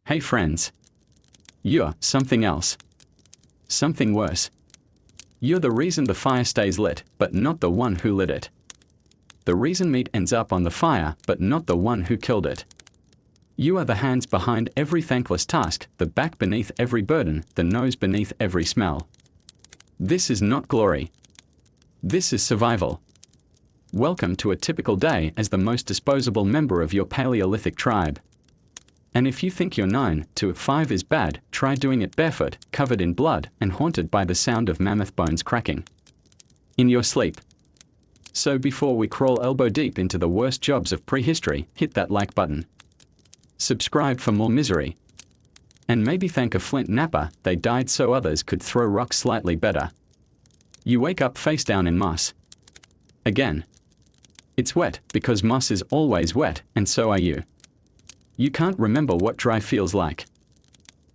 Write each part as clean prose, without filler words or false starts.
Hey friends. You're something else. Something worse. You're the reason the fire stays lit, but not the one who lit it. The reason meat ends up on the fire, but not the one who killed it. You are the hands behind every thankless task, the back beneath every burden, the nose beneath every smell. This is not glory. This is survival. Welcome to a typical day as the most disposable member of your Paleolithic tribe. And if you think your 9 to 5 is bad, try doing it barefoot, covered in blood, and haunted by the sound of mammoth bones cracking in your sleep. So before we crawl elbow deep into the worst jobs of prehistory, hit that like button. Subscribe for more misery. And maybe thank a flint napper, they died so others could throw rocks slightly better. You wake up face down in moss. Again. It's wet, because moss is always wet, and so are you. You can't remember what dry feels like.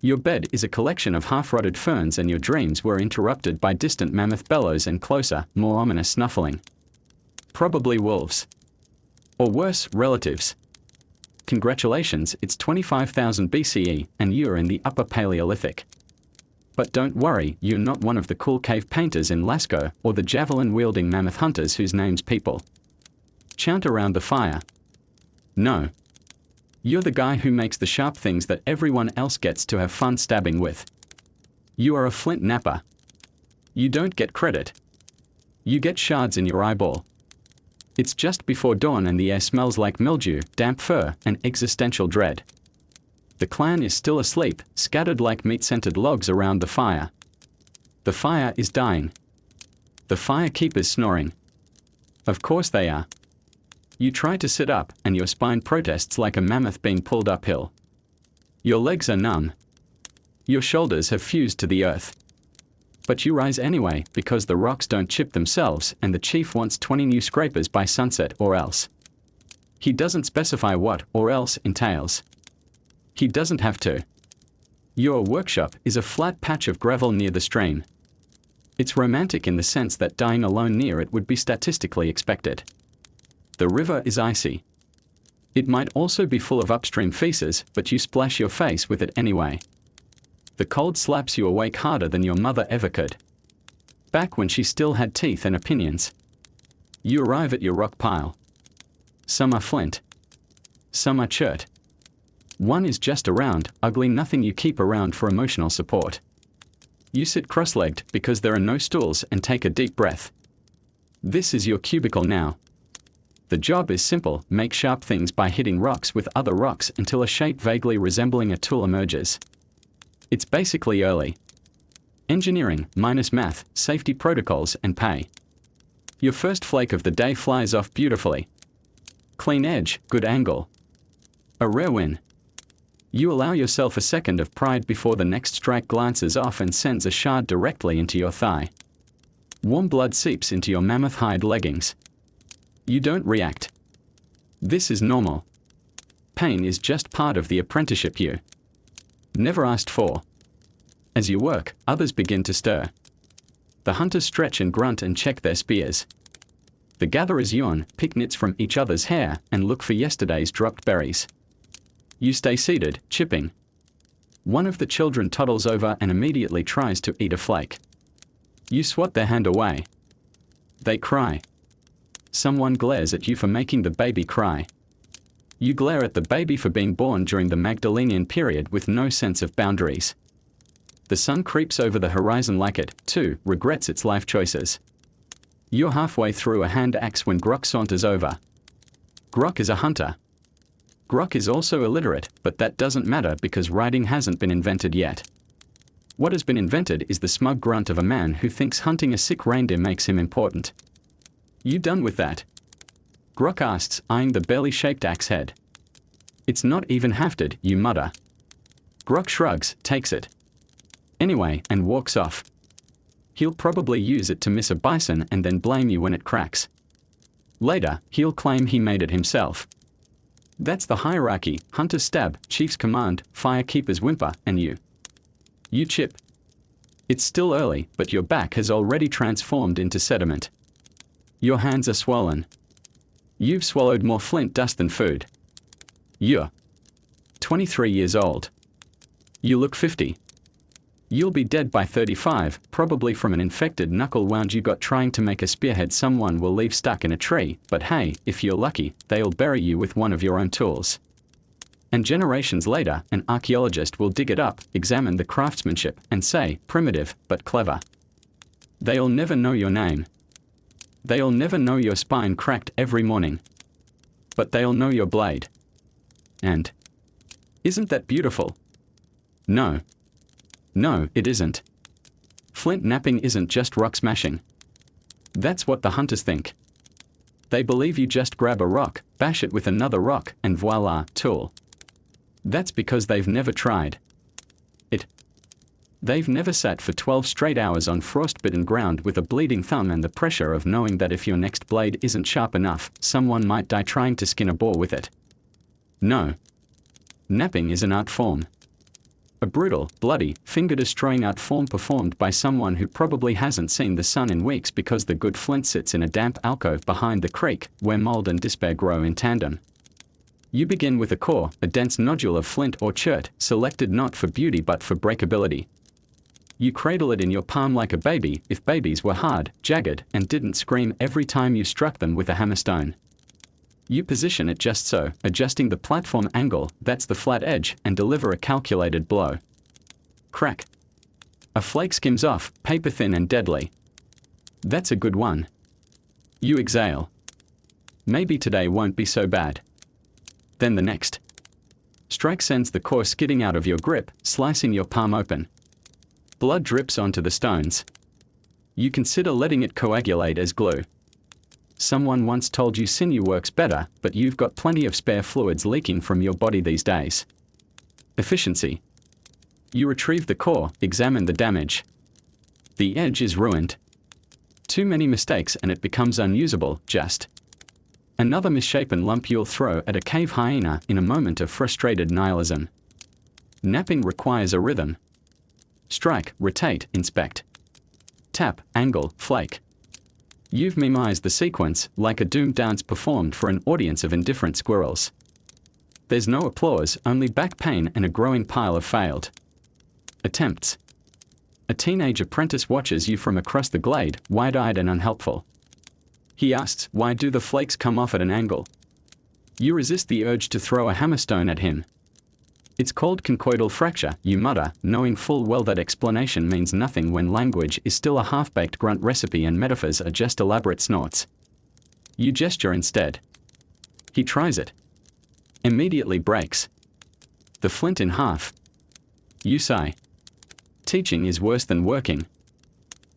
Your bed is a collection of half-rotted ferns and your dreams were interrupted by distant mammoth bellows and closer, more ominous snuffling. Probably wolves. Or worse, relatives. Congratulations, it's 25,000 BCE, and you're in the Upper Paleolithic. But don't worry, you're not one of the cool cave painters in Lascaux, or the javelin-wielding mammoth hunters whose names people chant around the fire. No. You're the guy who makes the sharp things that everyone else gets to have fun stabbing with. You are a flint napper. You don't get credit. You get shards in your eyeball. It's just before dawn and the air smells like mildew, damp fur, and existential dread. The clan is still asleep, scattered like meat-scented logs around the fire. The fire is dying. The firekeeper's snoring. Of course they are. You try to sit up, and your spine protests like a mammoth being pulled uphill. Your legs are numb. Your shoulders have fused to the earth. But you rise anyway, because the rocks don't chip themselves, and the chief wants 20 new scrapers by sunset or else. He doesn't specify what or else entails. He doesn't have to. Your workshop is a flat patch of gravel near the stream. It's romantic in the sense that dying alone near it would be statistically expected. The river is icy. It might also be full of upstream feces, but you splash your face with it anyway. The cold slaps you awake harder than your mother ever could. Back when she still had teeth and opinions. You arrive at your rock pile. Some are flint. Some are chert. One is just a round, ugly nothing you keep around for emotional support. You sit cross-legged because there are no stools and take a deep breath. This is your cubicle now. The job is simple, make sharp things by hitting rocks with other rocks until a shape vaguely resembling a tool emerges. It's basically early engineering, minus math, safety protocols, and pay. Your first flake of the day flies off beautifully. Clean edge, good angle. A rare win. You allow yourself a second of pride before the next strike glances off and sends a shard directly into your thigh. Warm blood seeps into your mammoth hide leggings. You don't react. This is normal. Pain is just part of the apprenticeship you never asked for. As you work, others begin to stir. The hunters stretch and grunt and check their spears. The gatherers yawn, pick nits from each other's hair, and look for yesterday's dropped berries. You stay seated, chipping. One of the children toddles over and immediately tries to eat a flake. You swat their hand away. They cry. Someone glares at you for making the baby cry. You glare at the baby for being born during the Magdalenian period with no sense of boundaries. The sun creeps over the horizon like it, too, regrets its life choices. You're halfway through a hand axe when Grok saunters over. Grok is a hunter. Grok is also illiterate, but that doesn't matter because writing hasn't been invented yet. What has been invented is the smug grunt of a man who thinks hunting a sick reindeer makes him important. You done with that? Grok asks, eyeing the barely-shaped axe head. It's not even hafted, you mutter. Grok shrugs, takes it anyway, and walks off. He'll probably use it to miss a bison and then blame you when it cracks. Later, he'll claim he made it himself. That's the hierarchy: hunters stab, chiefs command, firekeepers whimper, and you. You chip. It's still early, but your back has already transformed into sediment. Your hands are swollen. You've swallowed more flint dust than food. You're 23 years old. You look 50. You'll be dead by 35, probably from an infected knuckle wound you got trying to make a spearhead someone will leave stuck in a tree, but hey, if you're lucky, they'll bury you with one of your own tools. And generations later, an archaeologist will dig it up, examine the craftsmanship, and say, primitive, but clever. They'll never know your name. They'll never know your spine cracked every morning. But they'll know your blade. And isn't that beautiful? No. No, it isn't. Flint knapping isn't just rock smashing. That's what the hunters think. They believe you just grab a rock, bash it with another rock, and voila, tool. That's because they've never tried it. They've never sat for 12 straight hours on frostbitten ground with a bleeding thumb and the pressure of knowing that if your next blade isn't sharp enough, someone might die trying to skin a boar with it. No. Knapping is an art form. A brutal, bloody, finger-destroying art form performed by someone who probably hasn't seen the sun in weeks because the good flint sits in a damp alcove behind the creek, where mold and despair grow in tandem. You begin with a core, a dense nodule of flint or chert, selected not for beauty but for breakability. You cradle it in your palm like a baby, if babies were hard, jagged, and didn't scream every time you struck them with a hammerstone. You position it just so, adjusting the platform angle, that's the flat edge, and deliver a calculated blow. Crack. A flake skims off, paper thin and deadly. That's a good one. You exhale. Maybe today won't be so bad. Then the next strike sends the core skidding out of your grip, slicing your palm open. Blood drips onto the stones. You consider letting it coagulate as glue. Someone once told you sinew works better, but you've got plenty of spare fluids leaking from your body these days. Efficiency. You retrieve the core, examine the damage. The edge is ruined. Too many mistakes and it becomes unusable, just another misshapen lump you'll throw at a cave hyena in a moment of frustrated nihilism. Knapping requires a rhythm. Strike, rotate, inspect. Tap, angle, flake. You've memorized the sequence, like a doomed dance performed for an audience of indifferent squirrels. There's no applause, only back pain and a growing pile of failed attempts. A teenage apprentice watches you from across the glade, wide-eyed and unhelpful. He asks, why do the flakes come off at an angle? You resist the urge to throw a hammerstone at him. It's called conchoidal fracture, you mutter, knowing full well that explanation means nothing when language is still a half-baked grunt recipe and metaphors are just elaborate snorts. You gesture instead. He tries it. Immediately breaks the flint in half. You sigh. Teaching is worse than working.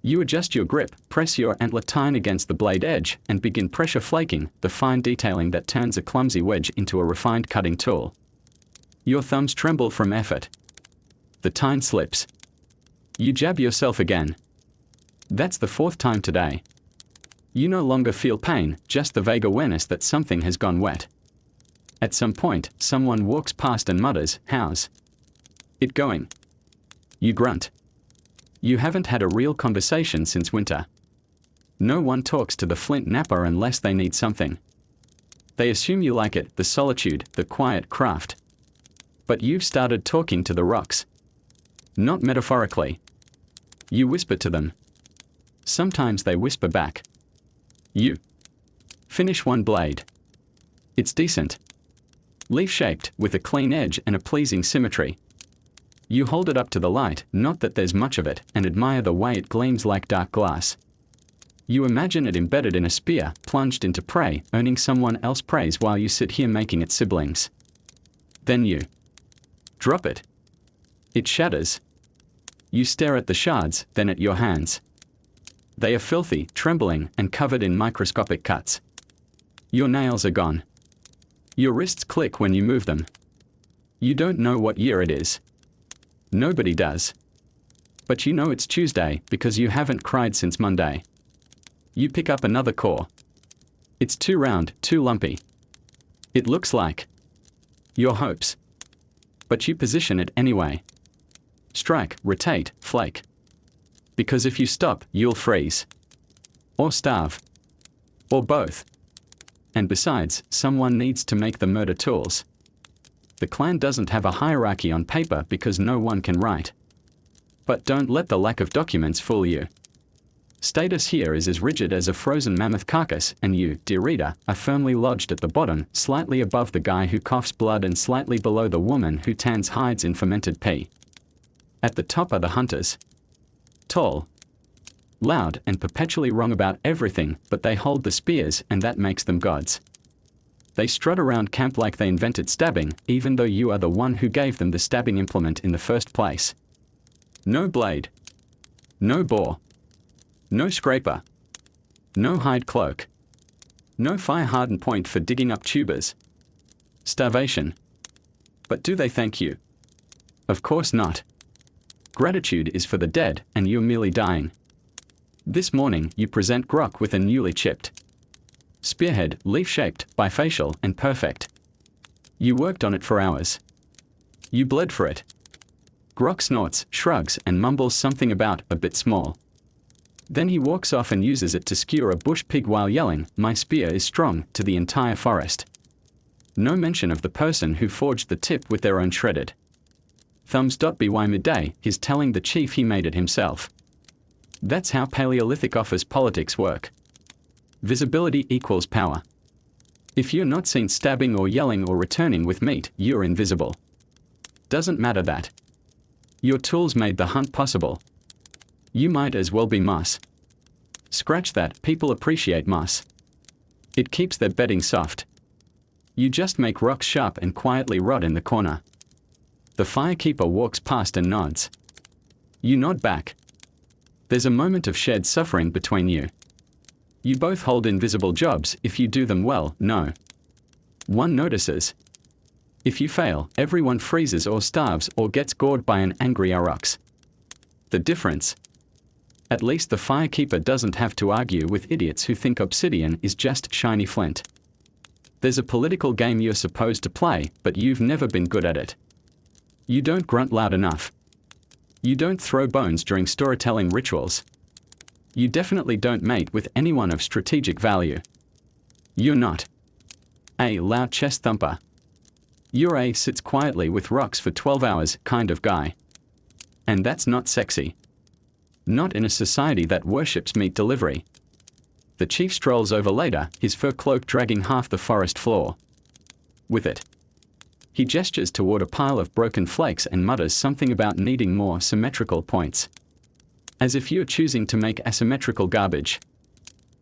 You adjust your grip, press your antler tine against the blade edge, and begin pressure flaking, the fine detailing that turns a clumsy wedge into a refined cutting tool. Your thumbs tremble from effort. The tine slips. You jab yourself again. That's the 4th time today. You no longer feel pain, just the vague awareness that something has gone wet. At some point, someone walks past and mutters, how's it going? You grunt. You haven't had a real conversation since winter. No one talks to the flint napper unless they need something. They assume you like it, the solitude, the quiet craft. But you've started talking to the rocks. Not metaphorically. You whisper to them. Sometimes they whisper back. You finish one blade. It's decent. Leaf-shaped, with a clean edge and a pleasing symmetry. You hold it up to the light, not that there's much of it, and admire the way it gleams like dark glass. You imagine it embedded in a spear, plunged into prey, earning someone else praise while you sit here making it siblings. Then you drop it. It shatters. You stare at the shards, then at your hands. They are filthy, trembling, and covered in microscopic cuts. Your nails are gone. Your wrists click when you move them. You don't know what year it is. Nobody does. But you know it's Tuesday because you haven't cried since Monday. You pick up another core. It's too round, too lumpy. It looks like your hopes. But you position it anyway. Strike, rotate, flake. Because if you stop, you'll freeze. Or starve. Or both. And besides, someone needs to make the murder tools. The clan doesn't have a hierarchy on paper because no one can write. But don't let the lack of documents fool you. Status here is as rigid as a frozen mammoth carcass, and you, dear reader, are firmly lodged at the bottom, slightly above the guy who coughs blood and slightly below the woman who tans hides in fermented pee. At the top are the hunters. Tall, loud, and perpetually wrong about everything, but they hold the spears, and that makes them gods. They strut around camp like they invented stabbing, even though you are the one who gave them the stabbing implement in the first place. No blade. No bore. No scraper. No hide cloak. No fire-hardened point for digging up tubers. Starvation. But do they thank you? Of course not. Gratitude is for the dead, and you're merely dying. This morning, you present grok with a newly chipped spearhead, leaf-shaped, bifacial, and perfect. You worked on it for hours. You bled for it. Grok snorts, shrugs, and mumbles something about a bit small. Then he walks off and uses it to skewer a bush pig while yelling, "My spear is strong," to the entire forest. No mention of the person who forged the tip with their own shredded thumbs.by midday, he's telling the chief he made it himself. That's how Paleolithic office politics work. Visibility equals power. If you're not seen stabbing or yelling or returning with meat, you're invisible. Doesn't matter that your tools made the hunt possible. You might as well be moss. Scratch that, people appreciate moss. It keeps their bedding soft. You just make rocks sharp and quietly rot in the corner. The firekeeper walks past and nods. You nod back. There's a moment of shared suffering between you. You both hold invisible jobs if you do them well, no one notices. If you fail, everyone freezes or starves or gets gored by an angry aurochs. The difference? At least the firekeeper doesn't have to argue with idiots who think obsidian is just shiny flint. There's a political game you're supposed to play, but you've never been good at it. You don't grunt loud enough. You don't throw bones during storytelling rituals. You definitely don't mate with anyone of strategic value. You're not a loud chest thumper. You're a sits quietly with rocks for 12 hours kind of guy. And that's not sexy. Not in a society that worships meat delivery. The chief strolls over later, his fur cloak dragging half the forest floor with it. He gestures toward a pile of broken flakes and mutters something about needing more symmetrical points. As if you're choosing to make asymmetrical garbage.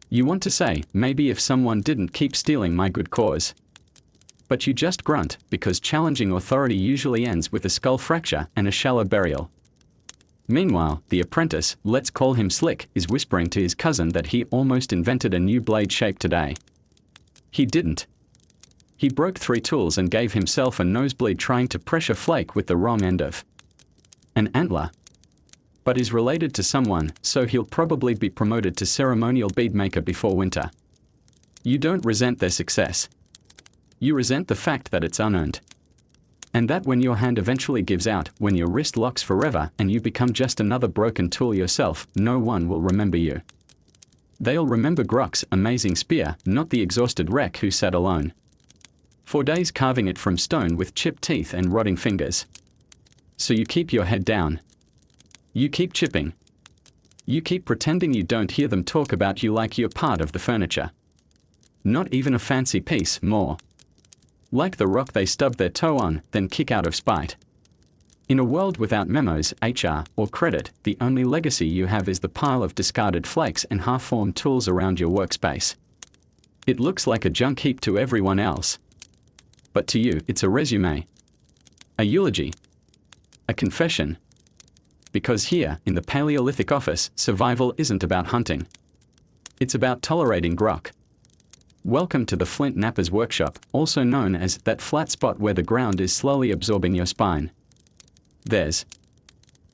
You want to say, maybe if someone didn't keep stealing my good cause. But you just grunt, because challenging authority usually ends with a skull fracture and a shallow burial. Meanwhile, the apprentice, let's call him Slick, is whispering to his cousin that he almost invented a new blade shape today. He didn't. He broke 3 tools and gave himself a nosebleed trying to pressure flake with the wrong end of an antler. But is related to someone, so he'll probably be promoted to ceremonial beadmaker before winter. You don't resent their success. You resent the fact that it's unearned. And that when your hand eventually gives out, when your wrist locks forever and you become just another broken tool yourself, no one will remember you. They'll remember Grok's amazing spear, not the exhausted wreck who sat alone 4 days carving it from stone with chipped teeth and rotting fingers. So you keep your head down. You keep chipping. You keep pretending you don't hear them talk about you like you're part of the furniture. Not even a fancy piece, more like the rock they stub their toe on, then kick out of spite. In a world without memos, HR, or credit, the only legacy you have is the pile of discarded flakes and half-formed tools around your workspace. It looks like a junk heap to everyone else. But to you, it's a resume. A eulogy. A confession. Because here, in the Paleolithic office, survival isn't about hunting. It's about tolerating grok. Welcome to the Flint Napper's workshop, also known as that flat spot where the ground is slowly absorbing your spine. There's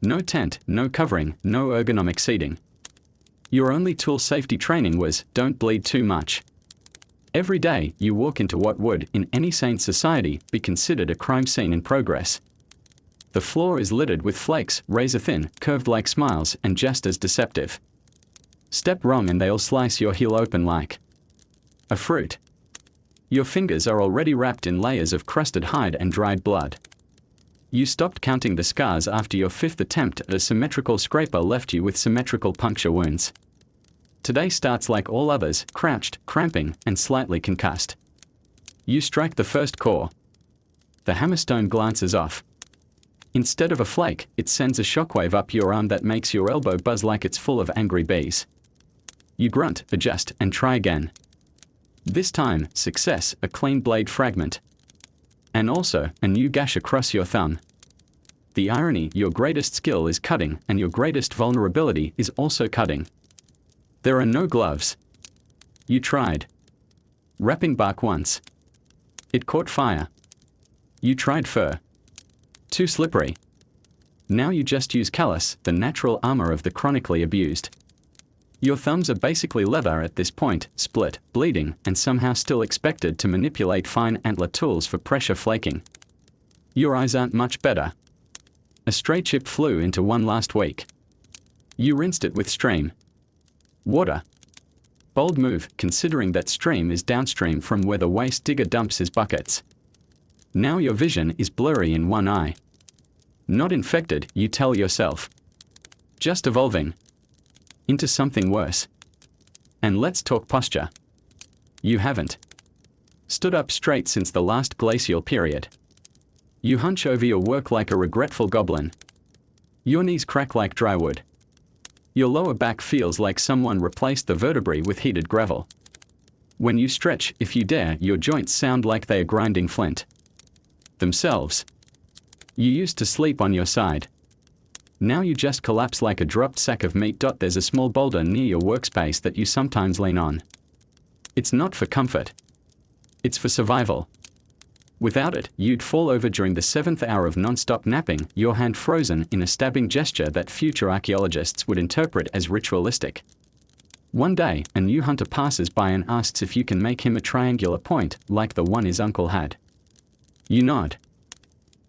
no tent, no covering, no ergonomic seating. Your only tool safety training was, don't bleed too much. Every day, you walk into what would, in any sane society, be considered a crime scene in progress. The floor is littered with flakes, razor-thin, curved like smiles, and just as deceptive. Step wrong and they'll slice your heel open like a fruit. Your fingers are already wrapped in layers of crusted hide and dried blood. You stopped counting the scars after your 5th attempt at a symmetrical scraper left you with symmetrical puncture wounds. Today starts like all others, crouched, cramping, and slightly concussed. You strike the first core. The hammerstone glances off. Instead of a flake, it sends a shockwave up your arm that makes your elbow buzz like it's full of angry bees. You grunt, adjust, and try again. This time, success, a clean blade fragment. And also, a new gash across your thumb. The irony, your greatest skill is cutting, and your greatest vulnerability is also cutting. There are no gloves. You tried. Wrapping bark once. It caught fire. You tried fur. Too slippery. Now you just use callus, the natural armor of the chronically abused. Your thumbs are basically leather at this point, split, bleeding, and somehow still expected to manipulate fine antler tools for pressure flaking. Your eyes aren't much better. A stray chip flew into one last week. You rinsed it with stream. Water. Bold move, considering that stream is downstream from where the waste digger dumps his buckets. Now your vision is blurry in one eye. Not infected, you tell yourself. Just evolving. Into something worse. And let's talk posture. You haven't stood up straight since the last glacial period. You hunch over your work like a regretful goblin. Your knees crack like drywood. Your lower back feels like someone replaced the vertebrae with heated gravel. When you stretch, if you dare, your joints sound like they are grinding flint. Themselves. You used to sleep on your side. Now you just collapse like a dropped sack of meat. There's a small boulder near your workspace that you sometimes lean on. It's not for comfort. It's for survival. Without it, you'd fall over during the 7th hour of non-stop napping, your hand frozen in a stabbing gesture that future archaeologists would interpret as ritualistic. One day, a new hunter passes by and asks if you can make him a triangular point, like the one his uncle had. You nod.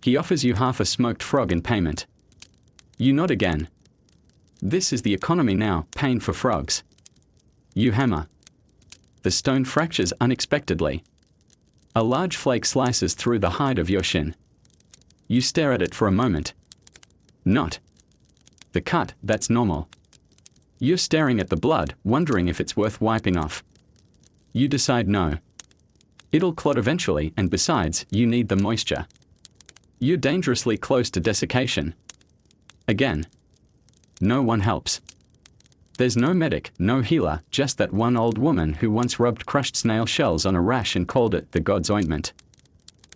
He offers you half a smoked frog in payment. You nod again. This is the economy now, pain for frogs. You hammer. The stone fractures unexpectedly. A large flake slices through the hide of your shin. You stare at it for a moment. Not. The cut, that's normal. You're staring at the blood, wondering if it's worth wiping off. You decide no. It'll clot eventually, and besides, you need the moisture. You're dangerously close to desiccation. Again. No one helps. There's no medic, no healer, just that one old woman who once rubbed crushed snail shells on a rash and called it the god's ointment.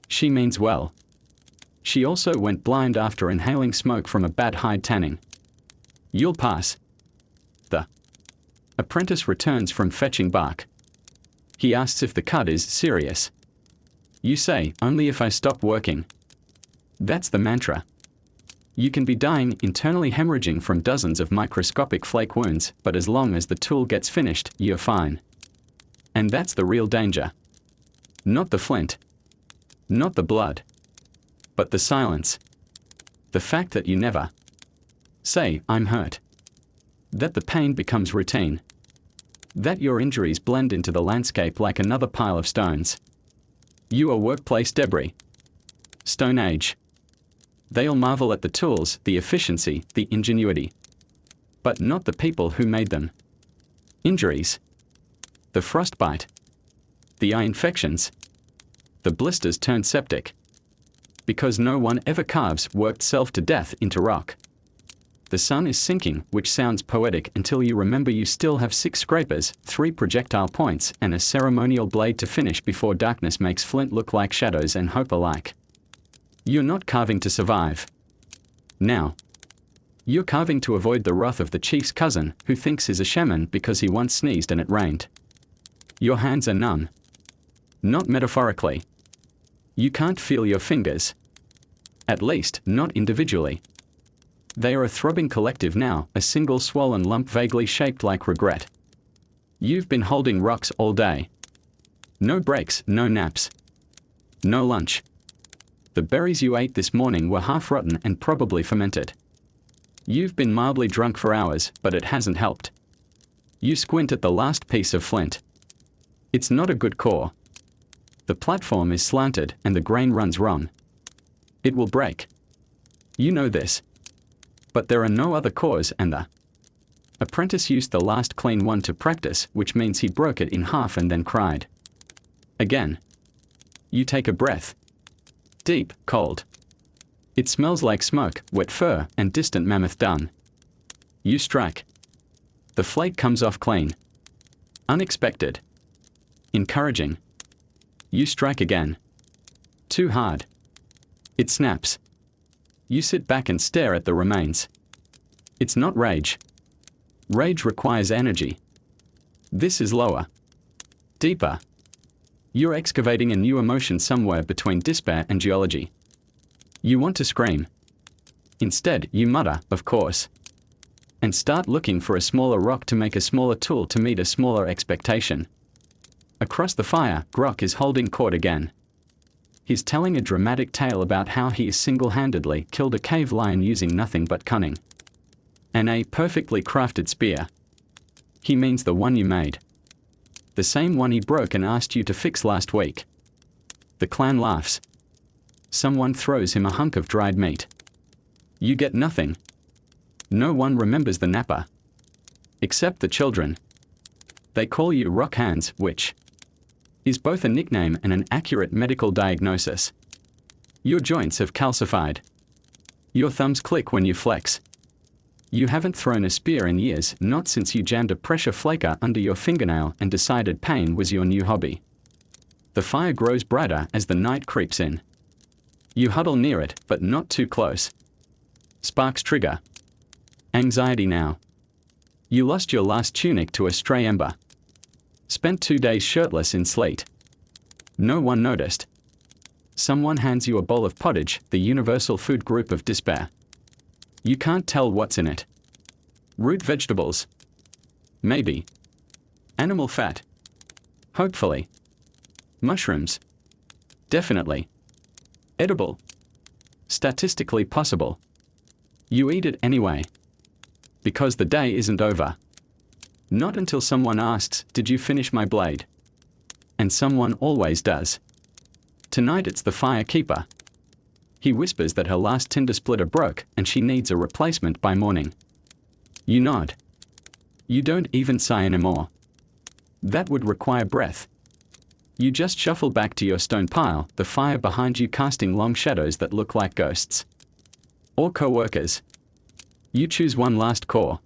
She means well. She also went blind after inhaling smoke from a bat hide tanning. You'll pass. The apprentice returns from fetching bark. He asks if the cut is serious. You say, only if I stop working. That's the mantra. You can be dying, internally hemorrhaging from dozens of microscopic flake wounds, but as long as the tool gets finished, you're fine. And that's the real danger. Not the flint. Not the blood. But the silence. The fact that you never say, I'm hurt. That the pain becomes routine. That your injuries blend into the landscape like another pile of stones. You are workplace debris. Stone Age. They'll marvel at the tools, the efficiency, the ingenuity. But not the people who made them. Injuries. The frostbite. The eye infections. The blisters turned septic. Because no one ever carves worked self to death into rock. The sun is sinking, which sounds poetic until you remember you still have 6 scrapers, 3 projectile points, and a ceremonial blade to finish before darkness makes flint look like shadows and hope alike. You're not carving to survive. Now. You're carving to avoid the wrath of the chief's cousin, who thinks he's a shaman because he once sneezed and it rained. Your hands are numb. Not metaphorically. You can't feel your fingers. At least, not individually. They are a throbbing collective now, a single swollen lump vaguely shaped like regret. You've been holding rocks all day. No breaks, no naps. No lunch. The berries you ate this morning were half rotten and probably fermented. You've been mildly drunk for hours, but it hasn't helped. You squint at the last piece of flint. It's not a good core. The platform is slanted and the grain runs wrong. It will break. You know this. But there are no other cores, and the apprentice used the last clean one to practice, which means he broke it in half and then cried. Again. You take a breath. Deep, cold. It smells like smoke, wet fur, and distant mammoth dung. You strike. The flake comes off clean. Unexpected. Encouraging. You strike again. Too hard. It snaps. You sit back and stare at the remains. It's not rage. Rage requires energy. This is lower. Deeper. You're excavating a new emotion somewhere between despair and geology. You want to scream. Instead, you mutter, of course. And start looking for a smaller rock to make a smaller tool to meet a smaller expectation. Across the fire, Grok is holding court again. He's telling a dramatic tale about how he single-handedly killed a cave lion using nothing but cunning. And a perfectly crafted spear. He means the one you made. The same one he broke and asked you to fix last week. The clan laughs. Someone throws him a hunk of dried meat. You get nothing. No one remembers the napper. Except the children. They call you Rock Hands, which is both a nickname and an accurate medical diagnosis. Your joints have calcified. Your thumbs click when you flex. You haven't thrown a spear in years, not since you jammed a pressure flaker under your fingernail and decided pain was your new hobby. The fire grows brighter as the night creeps in. You huddle near it, but not too close. Sparks trigger. Anxiety now. You lost your last tunic to a stray ember. Spent 2 days shirtless in sleet. No one noticed. Someone hands you a bowl of pottage, the universal food group of despair. You can't tell what's in it. Root vegetables. Maybe. Animal fat. Hopefully. Mushrooms. Definitely. Edible. Statistically possible. You eat it anyway. Because the day isn't over. Not until someone asks, "Did you finish my blade?" And someone always does. Tonight it's the firekeeper. He whispers that her last tinder splitter broke and she needs a replacement by morning. You nod. You don't even sigh anymore. That would require breath. You just shuffle back to your stone pile, the fire behind you casting long shadows that look like ghosts. Or co-workers. You choose one last core.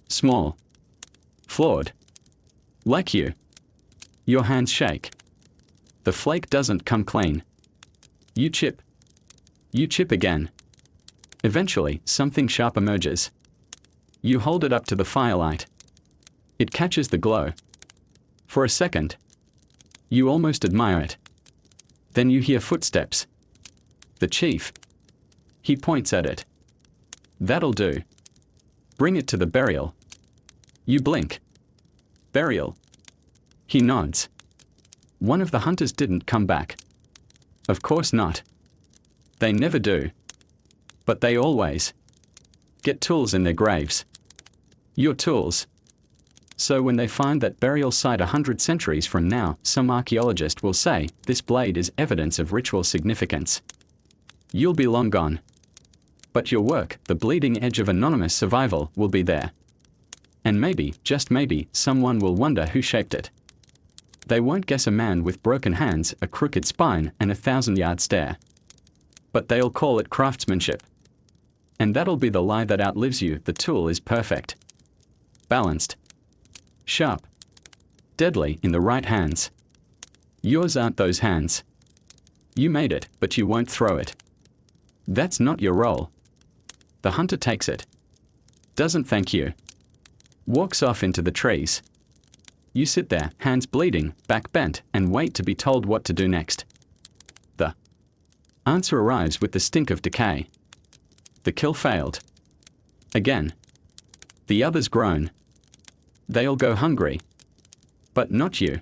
Small. Flawed. Like you. Your hands shake. The flake doesn't come clean. You chip. You chip again. Eventually, something sharp emerges. You hold it up to the firelight. It catches the glow. For a second. You almost admire it. Then you hear footsteps. The chief. He points at it. That'll do. Bring it to the burial. You blink. Burial. He nods. One of the hunters didn't come back. Of course not. They never do. But they always get tools in their graves. Your tools. So when they find that burial site 100 centuries from now, some archaeologist will say, this blade is evidence of ritual significance. You'll be long gone. But your work, the bleeding edge of anonymous survival, will be there. And maybe, just maybe, someone will wonder who shaped it. They won't guess a man with broken hands, a crooked spine, and a 1,000-yard stare. But they'll call it craftsmanship. And that'll be the lie that outlives you. The tool is perfect. Balanced. Sharp. Deadly in the right hands. Yours aren't those hands. You made it, but you won't throw it. That's not your role. The hunter takes it. Doesn't thank you. Walks off into the trees. You sit there, hands bleeding, back bent, and wait to be told what to do next. The answer arrives with the stink of decay. The kill failed. Again. The others groan. They'll go hungry. But not you.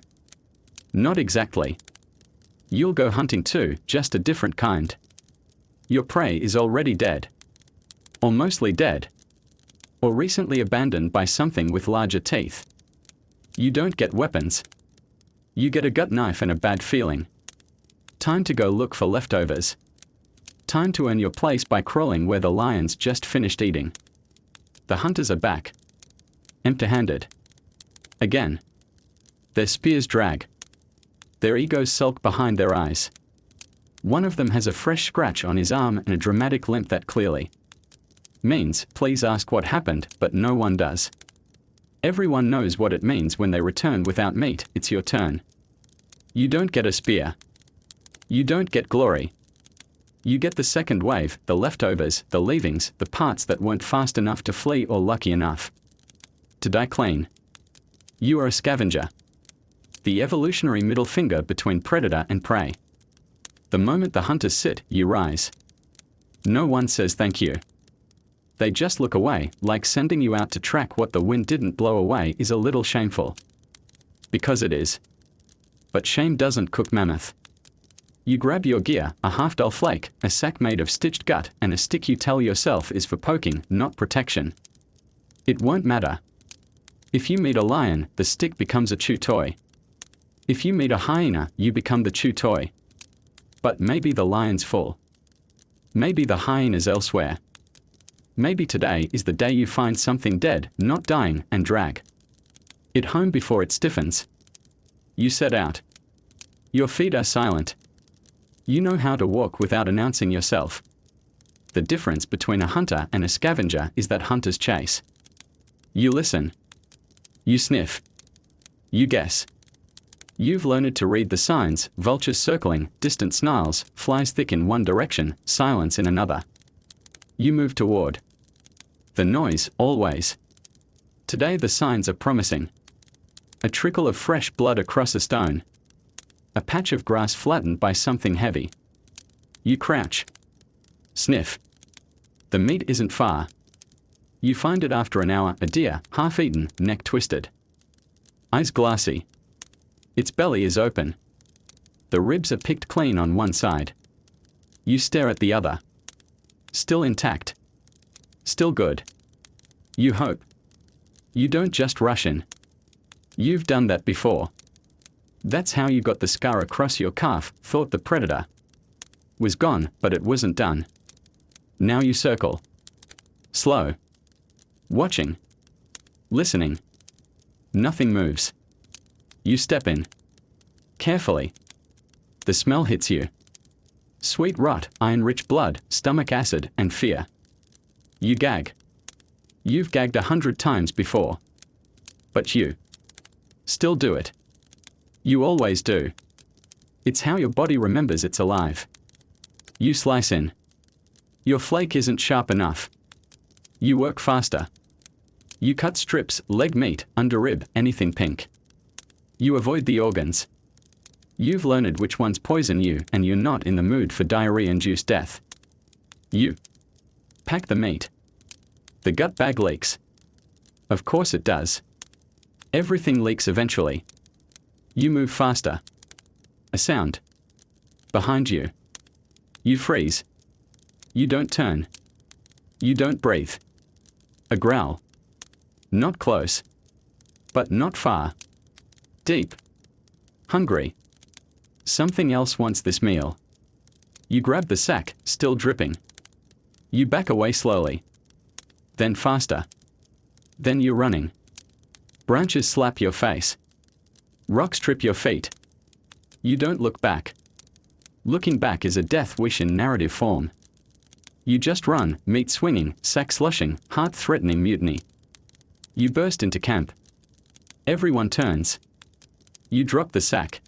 Not exactly. You'll go hunting too, just a different kind. Your prey is already dead. Or mostly dead. Or recently abandoned by something with larger teeth. You don't get weapons. You get a gut knife and a bad feeling. Time to go look for leftovers. Time to earn your place by crawling where the lions just finished eating. The hunters are back. Empty-handed. Again. Their spears drag. Their egos sulk behind their eyes. One of them has a fresh scratch on his arm and a dramatic limp that clearly means, please ask what happened, but no one does. Everyone knows what it means when they return without meat. It's your turn. You don't get a spear. You don't get glory. You get the second wave, the leftovers, the leavings, the parts that weren't fast enough to flee or lucky enough to die clean. You are a scavenger. The evolutionary middle finger between predator and prey. The moment the hunters sit, you rise. No one says thank you. They just look away, like sending you out to track what the wind didn't blow away is a little shameful. Because it is. But shame doesn't cook mammoth. You grab your gear, a half-dull flake, a sack made of stitched gut, and a stick you tell yourself is for poking, not protection. It won't matter. If you meet a lion, the stick becomes a chew toy. If you meet a hyena, you become the chew toy. But maybe the lion's full. Maybe the hyena's elsewhere. Maybe today is the day you find something dead, not dying, and drag it home before it stiffens. You set out. Your feet are silent. You know how to walk without announcing yourself. The difference between a hunter and a scavenger is that hunters chase. You listen. You sniff. You guess. You've learned to read the signs, vultures circling, distant snarls, flies thick in one direction, silence in another. You move toward the noise, always. Today the signs are promising. A trickle of fresh blood across a stone. A patch of grass flattened by something heavy. You crouch. Sniff. The meat isn't far. You find it after an hour, a deer, half-eaten, neck twisted. Eyes glassy. Its belly is open. The ribs are picked clean on one side. You stare at the other. Still intact. Still good. You hope. You don't just rush in. You've done that before. That's how you got the scar across your calf, thought the predator was gone, but it wasn't done. Now you circle. Slow. Watching. Listening. Nothing moves. You step in. Carefully. The smell hits you. Sweet rot, iron-rich blood, stomach acid, and fear. You gag. You've gagged 100 times before. But you still do it. You always do. It's how your body remembers it's alive. You slice in. Your flake isn't sharp enough. You work faster. You cut strips, leg meat, underrib, anything pink. You avoid the organs. You've learned which ones poison you, and you're not in the mood for diarrhea-induced death. You pack the meat. The gut bag leaks. Of course it does. Everything leaks eventually. You move faster. A sound. Behind you. You freeze. You don't turn. You don't breathe. A growl. Not close. But not far. Deep. Hungry. Something else wants this meal. You grab the sack, still dripping. You back away slowly. Then faster. Then you're running. Branches slap your face. Rocks trip your feet. You don't look back. Looking back is a death wish in narrative form. You just run, meat swinging, sack slushing, heart-threatening mutiny. You burst into camp. Everyone turns. You drop the sack.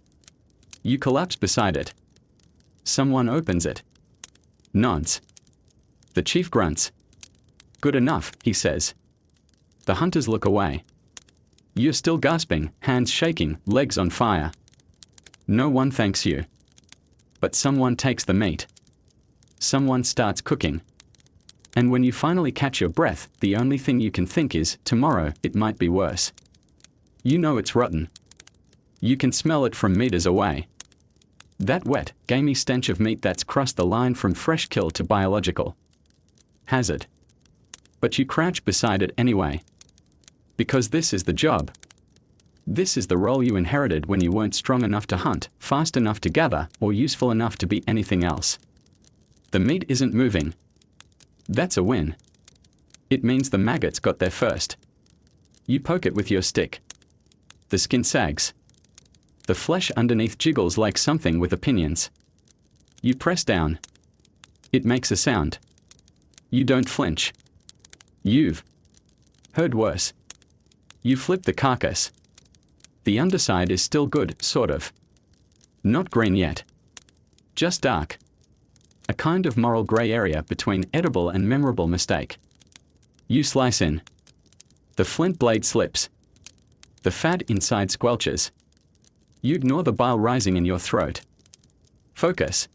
You collapse beside it. Someone opens it. Nods. The chief grunts. Good enough, he says. The hunters look away. You're still gasping, hands shaking, legs on fire. No one thanks you. But someone takes the meat. Someone starts cooking. And when you finally catch your breath, the only thing you can think is, tomorrow, it might be worse. You know it's rotten. You can smell it from meters away. That wet, gamey stench of meat that's crossed the line from fresh kill to biological hazard. But you crouch beside it anyway. Because this is the job. This is the role you inherited when you weren't strong enough to hunt, fast enough to gather, or useful enough to be anything else. The meat isn't moving. That's a win. It means the maggots got there first. You poke it with your stick. The skin sags. The flesh underneath jiggles like something with opinions. You press down. It makes a sound. You don't flinch. You've heard worse. You flip the carcass. The underside is still good, sort of. Not green yet. Just dark. A kind of moral gray area between edible and memorable mistake. You slice in. The flint blade slips. The fat inside squelches. You ignore the bile rising in your throat. Focus.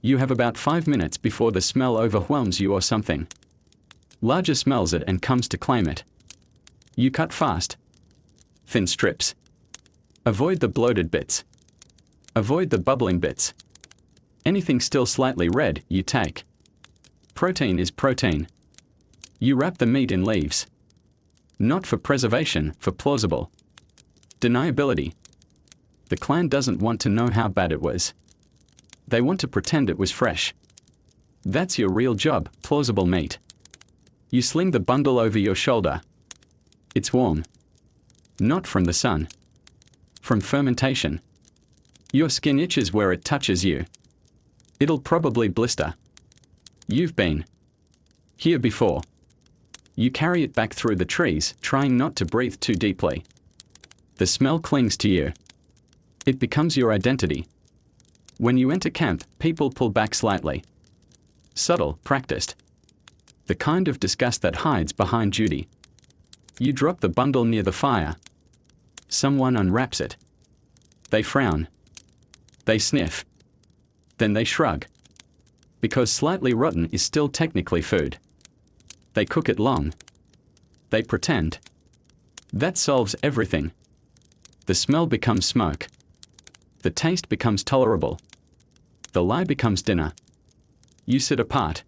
You have about 5 minutes before the smell overwhelms you or something larger smells it and comes to claim it. You cut fast. Thin strips. Avoid the bloated bits. Avoid the bubbling bits. Anything still slightly red, you take. Protein is protein. You wrap the meat in leaves. Not for preservation, for plausible deniability. The clan doesn't want to know how bad it was. They want to pretend it was fresh. That's your real job, plausible meat. You sling the bundle over your shoulder. It's warm. Not from the sun. From fermentation. Your skin itches where it touches you. It'll probably blister. You've been here before. You carry it back through the trees, trying not to breathe too deeply. The smell clings to you. It becomes your identity. When you enter camp, people pull back slightly. Subtle, practiced. The kind of disgust that hides behind duty. You drop the bundle near the fire. Someone unwraps it. They frown. They sniff. Then they shrug. Because slightly rotten is still technically food. They cook it long. They pretend. That solves everything. The smell becomes smoke. The taste becomes tolerable. The lie becomes dinner. You sit apart.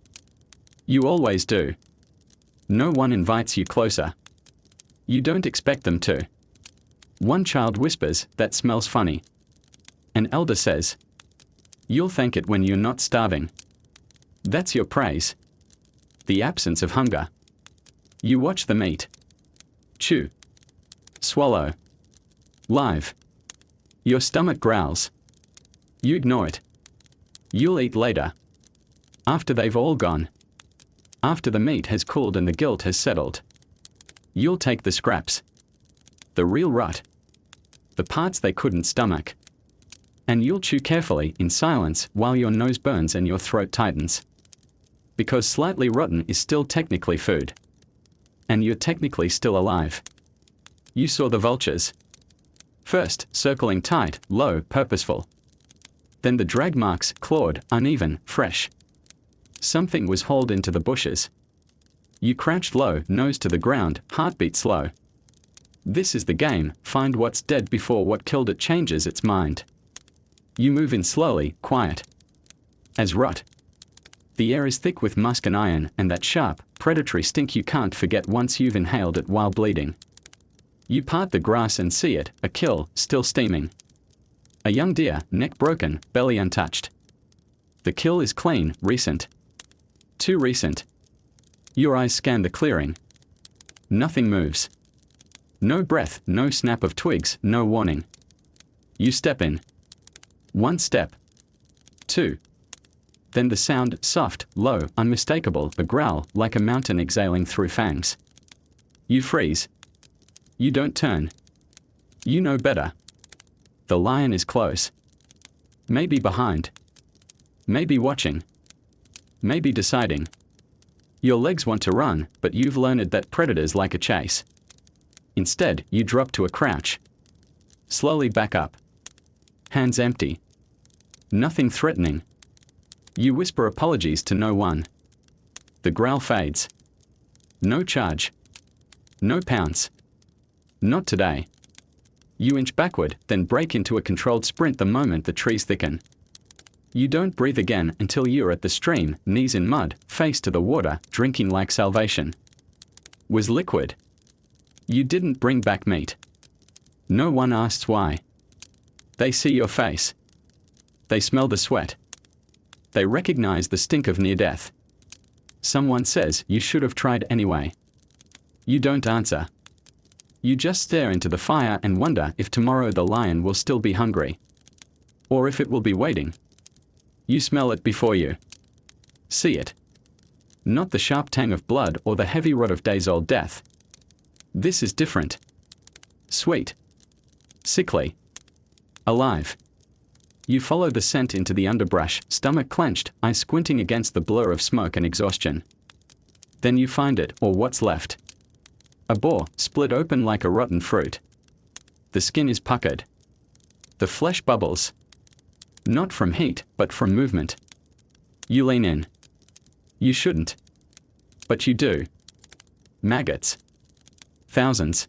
You always do. No one invites you closer. You don't expect them to. One child whispers, "That smells funny." An elder says, "You'll thank it when you're not starving." That's your praise. The absence of hunger. You watch the meat. Chew. Swallow. Live. Your stomach growls. You ignore it. You'll eat later. After they've all gone. After the meat has cooled and the guilt has settled. You'll take the scraps. The real rot. The parts they couldn't stomach. And you'll chew carefully, in silence, while your nose burns and your throat tightens. Because slightly rotten is still technically food. And you're technically still alive. You saw the vultures. First, circling tight, low, purposeful. Then the drag marks, clawed, uneven, fresh. Something was hauled into the bushes. You crouched low, nose to the ground, heartbeat slow. This is the game, find what's dead before what killed it changes its mind. You move in slowly, quiet. As rot. The air is thick with musk and iron, and that sharp, predatory stink you can't forget once you've inhaled it while bleeding. You part the grass and see it, a kill, still steaming. A young deer, neck broken, belly untouched. The kill is clean, recent. Too recent. Your eyes scan the clearing. Nothing moves. No breath, no snap of twigs, no warning. You step in. 1 step. 2. Then the sound, soft, low, unmistakable, a growl, like a mountain exhaling through fangs. You freeze. You don't turn. You know better. The lion is close. Maybe behind. Maybe watching. Maybe deciding. Your legs want to run, but you've learned that predators like a chase. Instead, you drop to a crouch. Slowly back up. Hands empty. Nothing threatening. You whisper apologies to no one. The growl fades. No charge. No pounce. Not today. You inch backward, then break into a controlled sprint the moment the trees thicken. You don't breathe again until you're at the stream, knees in mud, face to the water, drinking like salvation. Was liquid. You didn't bring back meat. No one asks why. They see your face. They smell the sweat. They recognize the stink of near death. Someone says you should have tried anyway. You don't answer. You just stare into the fire and wonder if tomorrow the lion will still be hungry. Or if it will be waiting. You smell it before you see it. Not the sharp tang of blood or the heavy rot of days-old death. This is different. Sweet. Sickly. Alive. You follow the scent into the underbrush, stomach clenched, eyes squinting against the blur of smoke and exhaustion. Then you find it, or what's left. A boar, split open like a rotten fruit. The skin is puckered. The flesh bubbles. Not from heat, but from movement. You lean in. You shouldn't. But you do. Maggots. Thousands.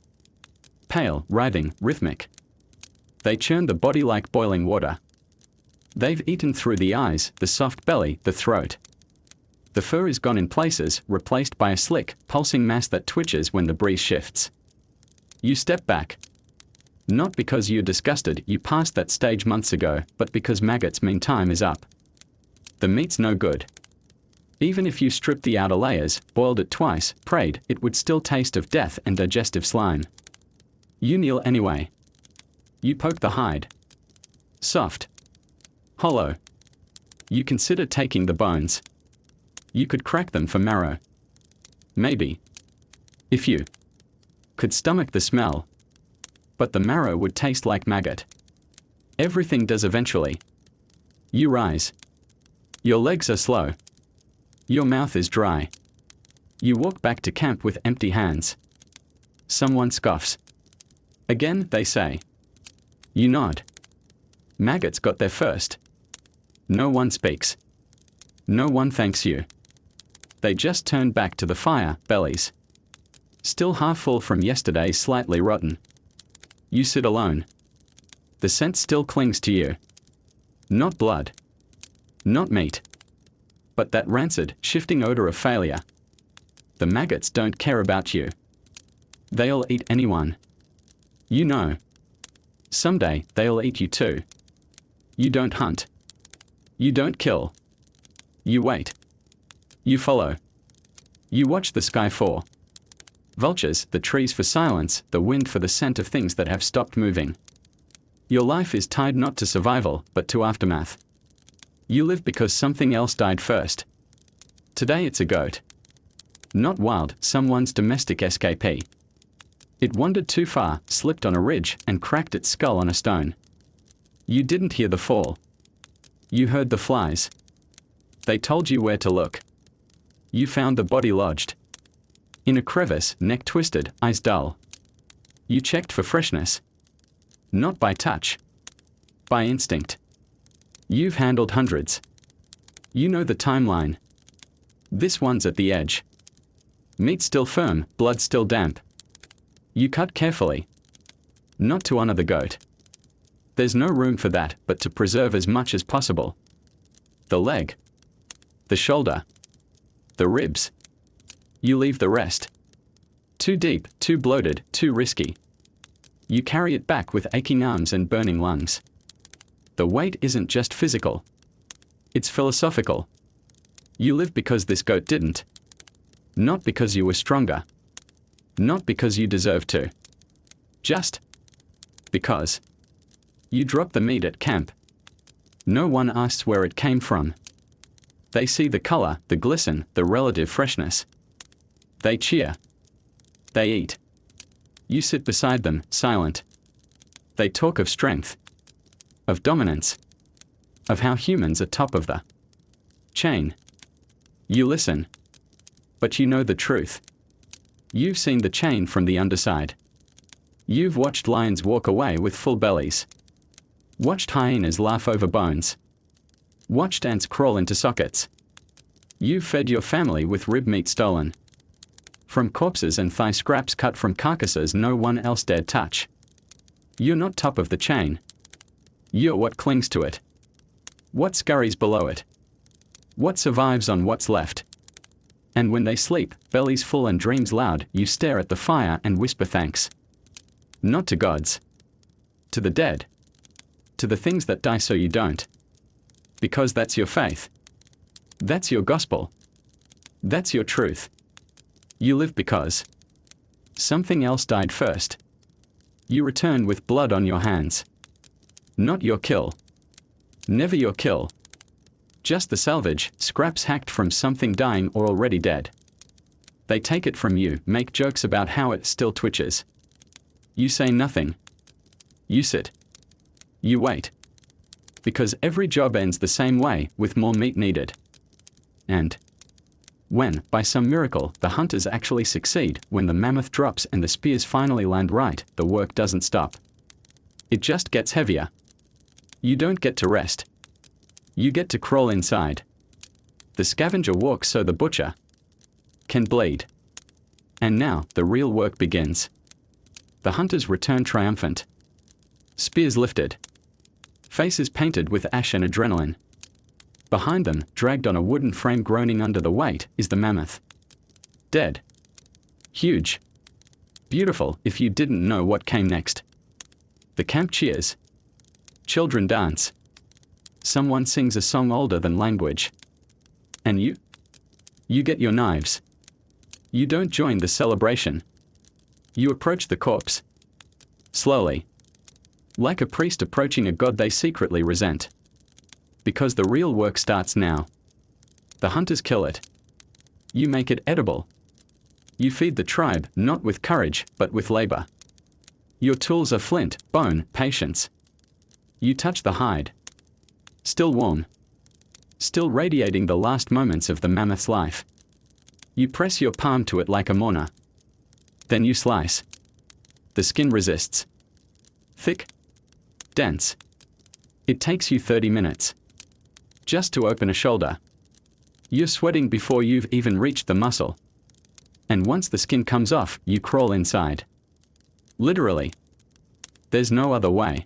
Pale, writhing, rhythmic. They churn the body like boiling water. They've eaten through the eyes, the soft belly, the throat. The fur is gone in places, replaced by a slick, pulsing mass that twitches when the breeze shifts. You step back. Not because you're disgusted, you passed that stage months ago, but because maggots mean time is up. The meat's no good. Even if you stripped the outer layers, boiled it twice, prayed, it would still taste of death and digestive slime. You kneel anyway. You poke the hide. Soft. Hollow. You consider taking the bones. You could crack them for marrow. Maybe. If you could stomach the smell. But the marrow would taste like maggot. Everything does eventually. You rise. Your legs are slow. Your mouth is dry. You walk back to camp with empty hands. Someone scoffs. Again, they say. You nod. Maggots got there first. No one speaks. No one thanks you. They just turn back to the fire, bellies still half full from yesterday, slightly rotten. You sit alone. The scent still clings to you. Not blood. Not meat. But that rancid, shifting odor of failure. The maggots don't care about you. They'll eat anyone. You know. Someday, they'll eat you too. You don't hunt. You don't kill. You wait. You follow. You watch the sky for vultures, the trees for silence, the wind for the scent of things that have stopped moving. Your life is tied not to survival, but to aftermath. You live because something else died first. Today it's a goat. Not wild, someone's domestic escapee. It wandered too far, slipped on a ridge, and cracked its skull on a stone. You didn't hear the fall. You heard the flies. They told you where to look. You found the body lodged in a crevice, neck twisted, eyes dull. You checked for freshness. Not by touch. By instinct. You've handled hundreds. You know the timeline. This one's at the edge. Meat still firm, blood still damp. You cut carefully. Not to honor the goat. There's no room for that, but to preserve as much as possible. The leg. The shoulder. The ribs. You leave the rest. Too deep, too bloated, too risky. You carry it back with aching arms and burning lungs. The weight isn't just physical. It's philosophical. You live because this goat didn't. Not because you were stronger. Not because you deserve to. Just because. You drop the meat at camp. No one asks where it came from. They see the color, the glisten, the relative freshness. They cheer. They eat. You sit beside them, silent. They talk of strength. Of dominance. Of how humans are top of the chain. You listen. But you know the truth. You've seen the chain from the underside. You've watched lions walk away with full bellies. Watched hyenas laugh over bones. Watched ants crawl into sockets. You've fed your family with rib meat stolen from corpses and thigh scraps cut from carcasses no one else dared touch. You're not top of the chain. You're what clings to it. What scurries below it. What survives on what's left. And when they sleep, bellies full and dreams loud, you stare at the fire and whisper thanks. Not to gods. to the dead, to the things that die so you don't. Because that's your faith. That's your gospel. That's your truth. You live because something else died first. You return with blood on your hands. Not your kill. Never your kill. Just the salvage, scraps hacked from something dying or already dead. They take it from you, make jokes about how it still twitches. You say nothing. You sit. You wait. Because every job ends the same way, with more meat needed. And when, by some miracle, the hunters actually succeed, when the mammoth drops and the spears finally land right, the work doesn't stop. It just gets heavier. You don't get to rest. You get to crawl inside. The scavenger walks so the butcher can bleed. And now, the real work begins. The hunters return triumphant. Spears lifted. Faces painted with ash and adrenaline. Behind them, dragged on a wooden frame groaning under the weight, is the mammoth. Dead. Huge. Beautiful, if you didn't know what came next. The camp cheers. Children dance. Someone sings a song older than language. And you? You get your knives. You don't join the celebration. You approach the corpse. Slowly. Like a priest approaching a god they secretly resent. Because the real work starts now. The hunters kill it. You make it edible. You feed the tribe, not with courage, but with labor. Your tools are flint, bone, patience. You touch the hide. Still warm. Still radiating the last moments of the mammoth's life. You press your palm to it like a mourner. Then you slice. The skin resists. Thick. Dense. It takes you 30 minutes. Just to open a shoulder. You're sweating before you've even reached the muscle. And once the skin comes off, you crawl inside. Literally. There's no other way.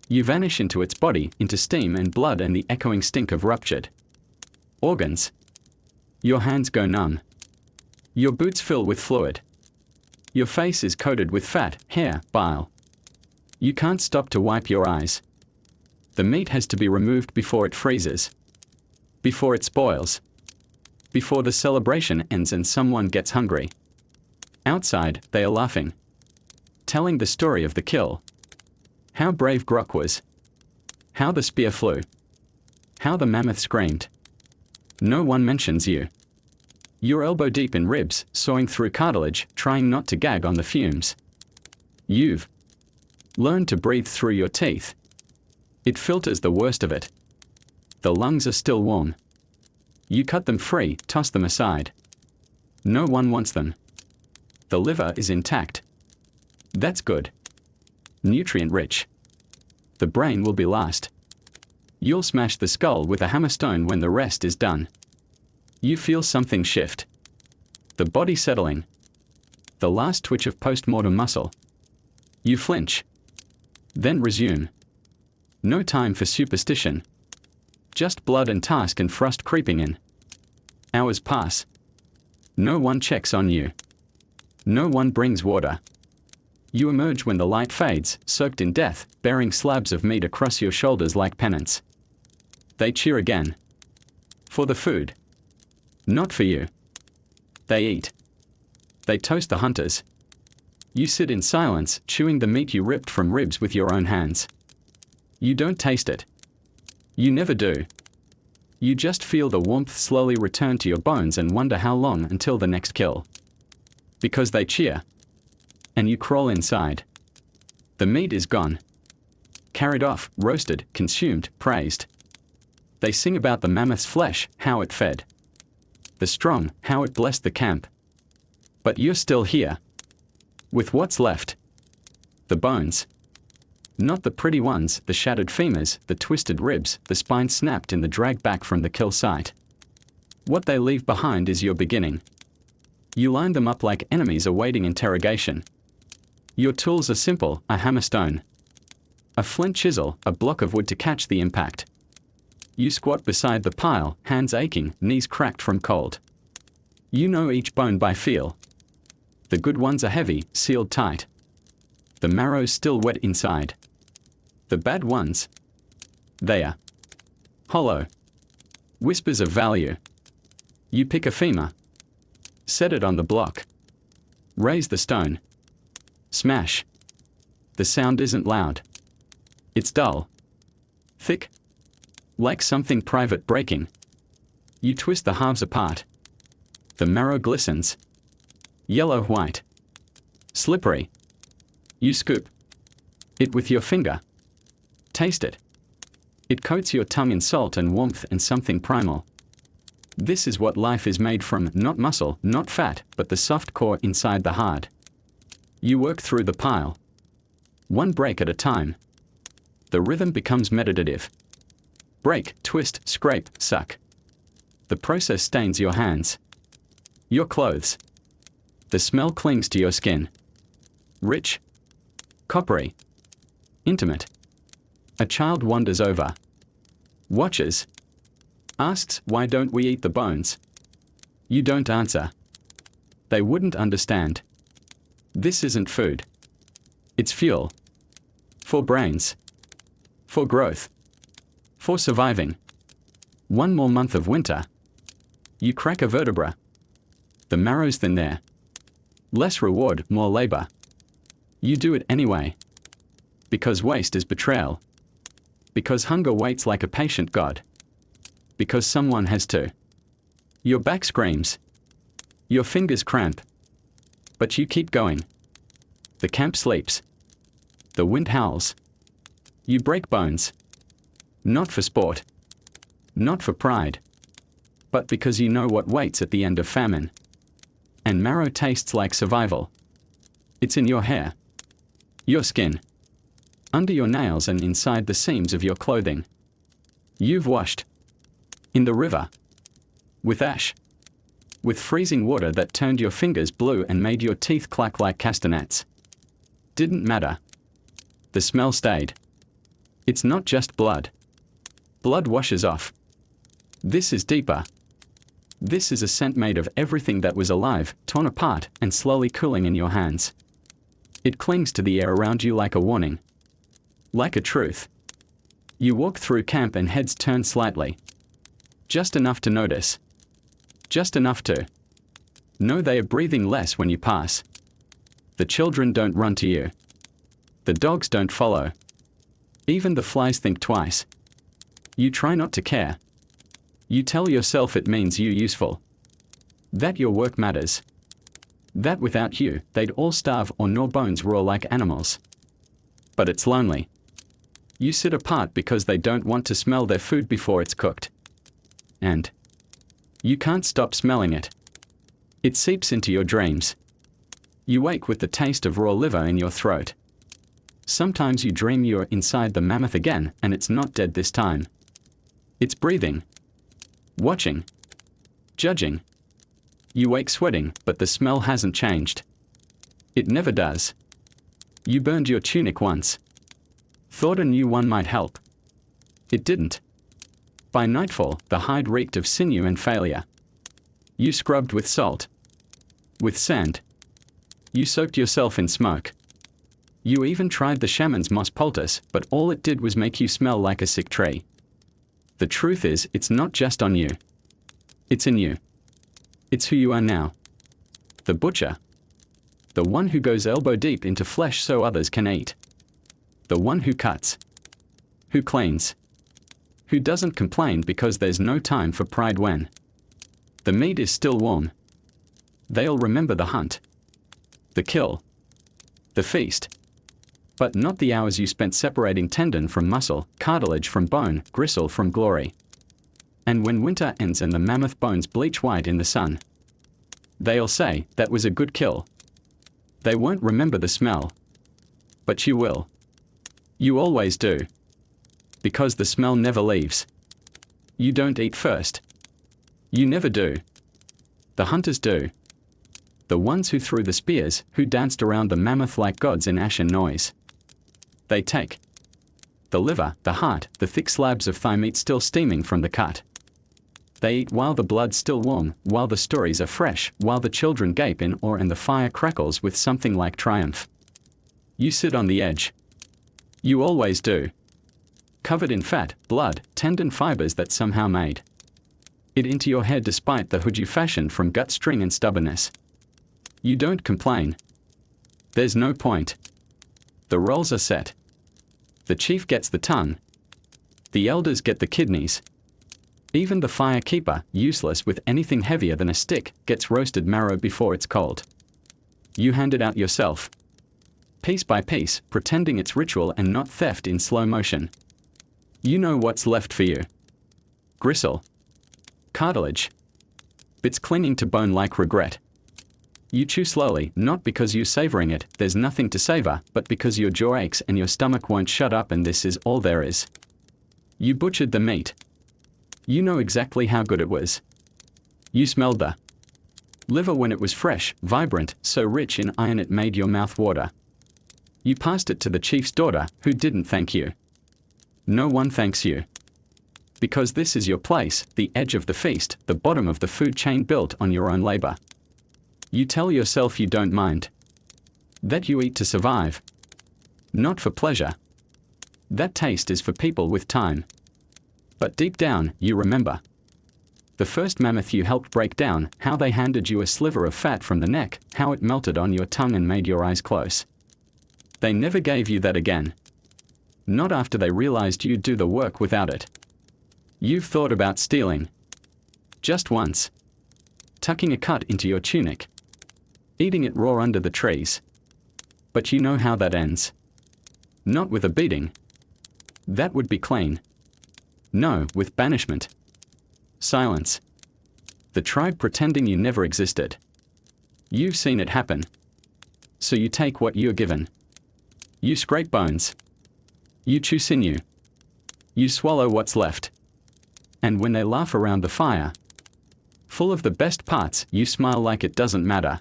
You vanish into its body, into steam and blood and the echoing stink of ruptured organs. Your hands go numb. Your boots fill with fluid. Your face is coated with fat, hair, bile. You can't stop to wipe your eyes. The meat has to be removed before it freezes. Before it spoils. Before the celebration ends and someone gets hungry. Outside, they are laughing. Telling the story of the kill. How brave Grok was. How the spear flew. How the mammoth screamed. No one mentions you. You're elbow deep in ribs, sawing through cartilage, trying not to gag on the fumes. You've learned to breathe through your teeth. It filters the worst of it. The lungs are still warm. You cut them free, toss them aside. No one wants them. The liver is intact. That's good. Nutrient-rich. The brain will be last. You'll smash the skull with a hammerstone when the rest is done. You feel something shift. The body settling. The last twitch of post-mortem muscle. You flinch. Then resume. No time for superstition. Just blood and task and frost creeping in. Hours pass. No one checks on you. No one brings water. You emerge when the light fades, soaked in death, bearing slabs of meat across your shoulders like penance. They cheer again. For the food. Not for you. They eat. They toast the hunters. You sit in silence, chewing the meat you ripped from ribs with your own hands. You don't taste it. You never do. You just feel the warmth slowly return to your bones and wonder how long until the next kill. Because they cheer. And you crawl inside. The meat is gone. Carried off, roasted, consumed, praised. They sing about the mammoth's flesh, how it fed. The strong, how it blessed the camp. But you're still here. With what's left. The bones. Not the pretty ones, the shattered femurs, the twisted ribs, the spine snapped in the drag back from the kill site. What they leave behind is your beginning. You line them up like enemies awaiting interrogation. Your tools are simple, a hammerstone. A flint chisel, a block of wood to catch the impact. You squat beside the pile, hands aching, knees cracked from cold. You know each bone by feel. The good ones are heavy, sealed tight. The marrow's still wet inside. The bad ones. They are hollow. Whispers of value. You pick a femur. Set it on the block. Raise the stone. Smash. The sound isn't loud. It's dull. Thick. Like something private breaking. You twist the halves apart. The marrow glistens. Yellow-white. Slippery. You scoop it with your finger. Taste it. It coats your tongue in salt and warmth and something primal. This is what life is made from, not muscle, not fat, but the soft core inside the hard. You work through the pile. One break at a time. The rhythm becomes meditative. Break, twist, scrape, suck. The process stains your hands. Your clothes. The smell clings to your skin. Rich. Coppery. Intimate. A child wanders over. Watches. Asks, why don't we eat the bones? You don't answer. They wouldn't understand. This isn't food. It's fuel. For brains. For growth. For surviving. One more month of winter. You crack a vertebra. The marrow's thin there. Less reward, more labor. You do it anyway. Because waste is betrayal. Because hunger waits like a patient god. Because someone has to. Your back screams. Your fingers cramp. But you keep going. The camp sleeps. The wind howls. You break bones. Not for sport. Not for pride. But because you know what waits at the end of famine. And marrow tastes like survival. It's in your hair. Your skin. Under your nails and inside the seams of your clothing. You've washed. In the river. With ash. With freezing water that turned your fingers blue and made your teeth clack like castanets. Didn't matter. The smell stayed. It's not just blood. Blood washes off. This is deeper. This is a scent made of everything that was alive, torn apart, and slowly cooling in your hands. It clings to the air around you like a warning. Like a truth. You walk through camp and heads turn slightly. Just enough to notice. Just enough to know they are breathing less when you pass. The children don't run to you. The dogs don't follow. Even the flies think twice. You try not to care. You tell yourself it means you're useful. That your work matters. That without you, they'd all starve or gnaw bones raw like animals. But it's lonely. You sit apart because they don't want to smell their food before it's cooked. And you can't stop smelling it. It seeps into your dreams. You wake with the taste of raw liver in your throat. Sometimes you dream you're inside the mammoth again, and it's not dead this time. It's breathing. Watching. Judging. You wake sweating, but the smell hasn't changed. It never does. You burned your tunic once. Thought a new one might help. It didn't. By nightfall, the hide reeked of sinew and failure. You scrubbed with salt. With sand. You soaked yourself in smoke. You even tried the shaman's moss poultice, but all it did was make you smell like a sick tree. The truth is, it's not just on you. It's in you. It's who you are now. The butcher. The one who goes elbow deep into flesh so others can eat. The one who cuts. Who cleans. Who doesn't complain because there's no time for pride when the meat is still warm. They'll remember the hunt. The kill. The feast. But not the hours you spent separating tendon from muscle, cartilage from bone, gristle from glory. And when winter ends and the mammoth bones bleach white in the sun, they'll say, that was a good kill. They won't remember the smell. But you will. You always do. Because the smell never leaves. You don't eat first. You never do. The hunters do. The ones who threw the spears, who danced around the mammoth like gods in ash and noise. They take the liver, the heart, the thick slabs of thigh meat still steaming from the cut. They eat while the blood's still warm, while the stories are fresh, while the children gape in awe and the fire crackles with something like triumph. You sit on the edge. You always do. covered in fat, blood, tendon fibers that somehow made it into your head despite the hood you fashioned from gut string and stubbornness. You don't complain. There's no point. The roles are set. The chief gets the tongue. The elders get the kidneys. Even the firekeeper, useless with anything heavier than a stick, gets roasted marrow before it's cold. You hand it out yourself. Piece by piece, pretending it's ritual and not theft in slow motion. You know what's left for you. Gristle. Cartilage. Bits clinging to bone like regret. You chew slowly, not because you're savoring it, there's nothing to savor, but because your jaw aches and your stomach won't shut up and this is all there is. You butchered the meat. You know exactly how good it was. You smelled the liver when it was fresh, vibrant, so rich in iron it made your mouth water. You passed it to the chief's daughter, who didn't thank you. No one thanks you. Because this is your place, the edge of the feast, the bottom of the food chain built on your own labor. You tell yourself you don't mind. That you eat to survive. Not for pleasure. That taste is for people with time. But deep down, you remember. The first mammoth you helped break down, how they handed you a sliver of fat from the neck, how it melted on your tongue and made your eyes close. They never gave you that again. Not after they realized you'd do the work without it. You've thought about stealing. Just once. Tucking a cut into your tunic. Eating it raw under the trees. But you know how that ends. Not with a beating. That would be clean. No, with banishment. Silence. The tribe pretending you never existed. You've seen it happen. So you take what you're given. You scrape bones. You chew sinew. You swallow what's left. And when they laugh around the fire, full of the best parts, you smile like it doesn't matter.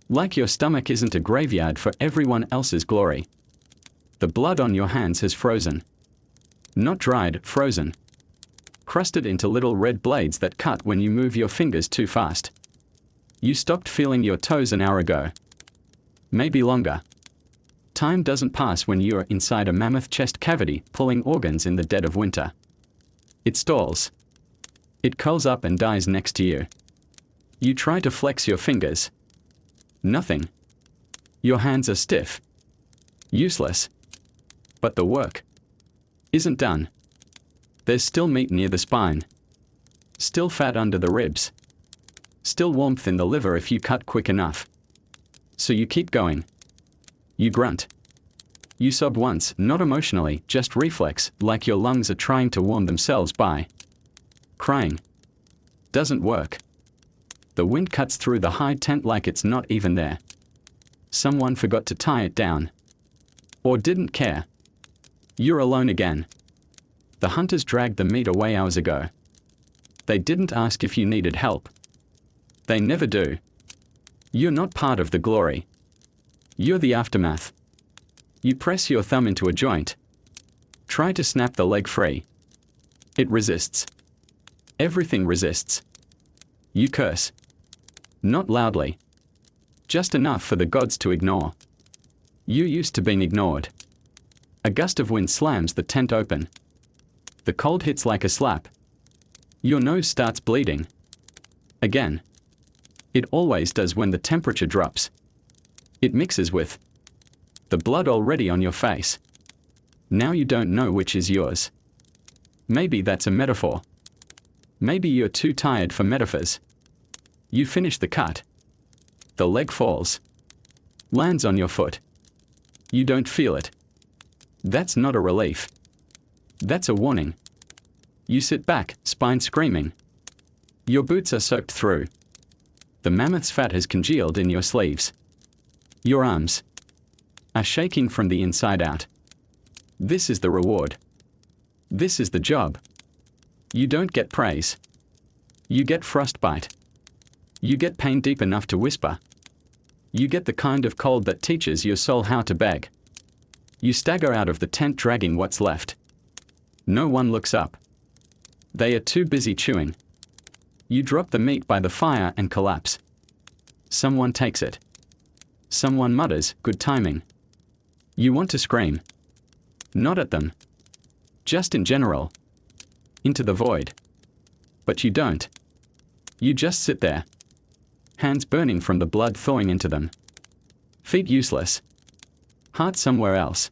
Like your stomach isn't a graveyard for everyone else's glory. The blood on your hands has frozen. Not dried, frozen. Crusted into little red blades that cut when you move your fingers too fast. You stopped feeling your toes an hour ago. Maybe longer. Time doesn't pass when you're inside a mammoth chest cavity pulling organs in the dead of winter. It stalls. It curls up and dies next to you. You try to flex your fingers. Nothing. Your hands are stiff. Useless. But the work isn't done. There's still meat near the spine. Still fat under the ribs. Still warmth in the liver if you cut quick enough. So you keep going. You grunt. You sob once, not emotionally, just reflex, like your lungs are trying to warm themselves by crying. Doesn't work. The wind cuts through the hide tent like it's not even there. Someone forgot to tie it down. Or didn't care. You're alone again. The hunters dragged the meat away hours ago. They didn't ask if you needed help. They never do. You're not part of the glory. You're the aftermath. You press your thumb into a joint. Try to snap the leg free. It resists. Everything resists. You curse. Not loudly. Just enough for the gods to ignore. You used to being ignored. A gust of wind slams the tent open. The cold hits like a slap. Your nose starts bleeding. Again. It always does when the temperature drops. It mixes with the blood already on your face. Now you don't know which is yours. Maybe that's a metaphor. Maybe you're too tired for metaphors. You finish the cut. The leg falls. Lands on your foot. You don't feel it. That's not a relief. That's a warning. You sit back, spine screaming. Your boots are soaked through. The mammoth's fat has congealed in your sleeves. Your arms are shaking from the inside out. This is the reward. This is the job. You don't get praise. You get frostbite. You get pain deep enough to whisper. You get the kind of cold that teaches your soul how to beg. You stagger out of the tent dragging what's left. No one looks up. They are too busy chewing. You drop the meat by the fire and collapse. Someone takes it. Someone mutters, good timing. You want to scream. Not at them. Just in general. Into the void. But you don't. You just sit there. Hands burning from the blood thawing into them. Feet useless. Heart somewhere else.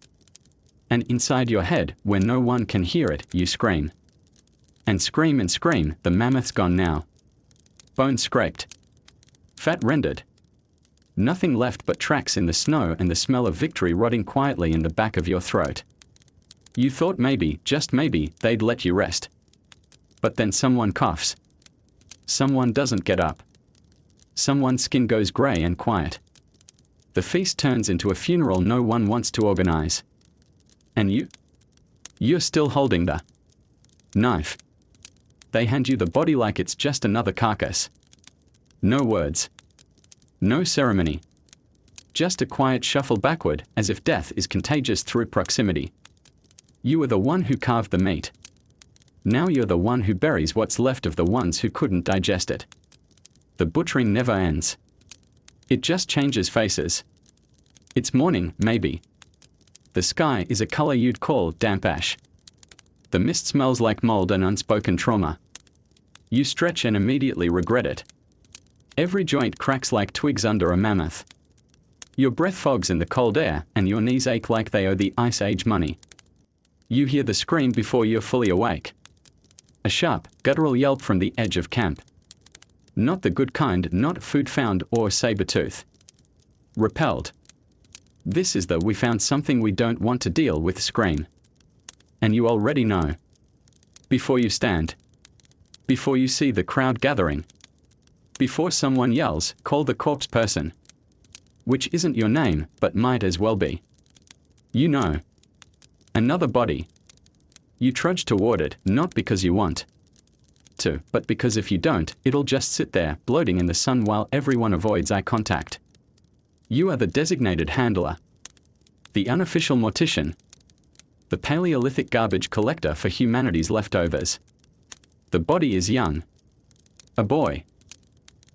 And inside your head, where no one can hear it, you scream. And scream, the mammoth's gone now. Bones scraped. Fat rendered. Nothing left but tracks in the snow and the smell of victory rotting quietly in the back of your throat. You thought maybe, just maybe, they'd let you rest. But then someone coughs. Someone doesn't get up. Someone's skin goes grey and quiet. The feast turns into a funeral no one wants to organize. And you? You're still holding the knife. They hand you the body like it's just another carcass. No words. No ceremony. Just a quiet shuffle backward, as if death is contagious through proximity. You were the one who carved the meat. Now you're the one who buries what's left of the ones who couldn't digest it. The butchering never ends. It just changes faces. It's morning, maybe. The sky is a color you'd call damp ash. The mist smells like mold and unspoken trauma. You stretch and immediately regret it. Every joint cracks like twigs under a mammoth. Your breath fogs in the cold air, and your knees ache like they owe the Ice Age money. You hear the scream before you're fully awake. A sharp, guttural yelp from the edge of camp. Not the good kind, not food found or saber-tooth. Repelled. This is the "we found something we don't want to deal with" scream. And you already know. Before you stand. Before you see the crowd gathering. Before someone yells, "Call the corpse person." Which isn't your name, but might as well be. You know. Another body. You trudge toward it, not because you want to, but because if you don't, it'll just sit there, bloating in the sun while everyone avoids eye contact. You are the designated handler. The unofficial mortician. The Paleolithic garbage collector for humanity's leftovers. The body is young. A boy.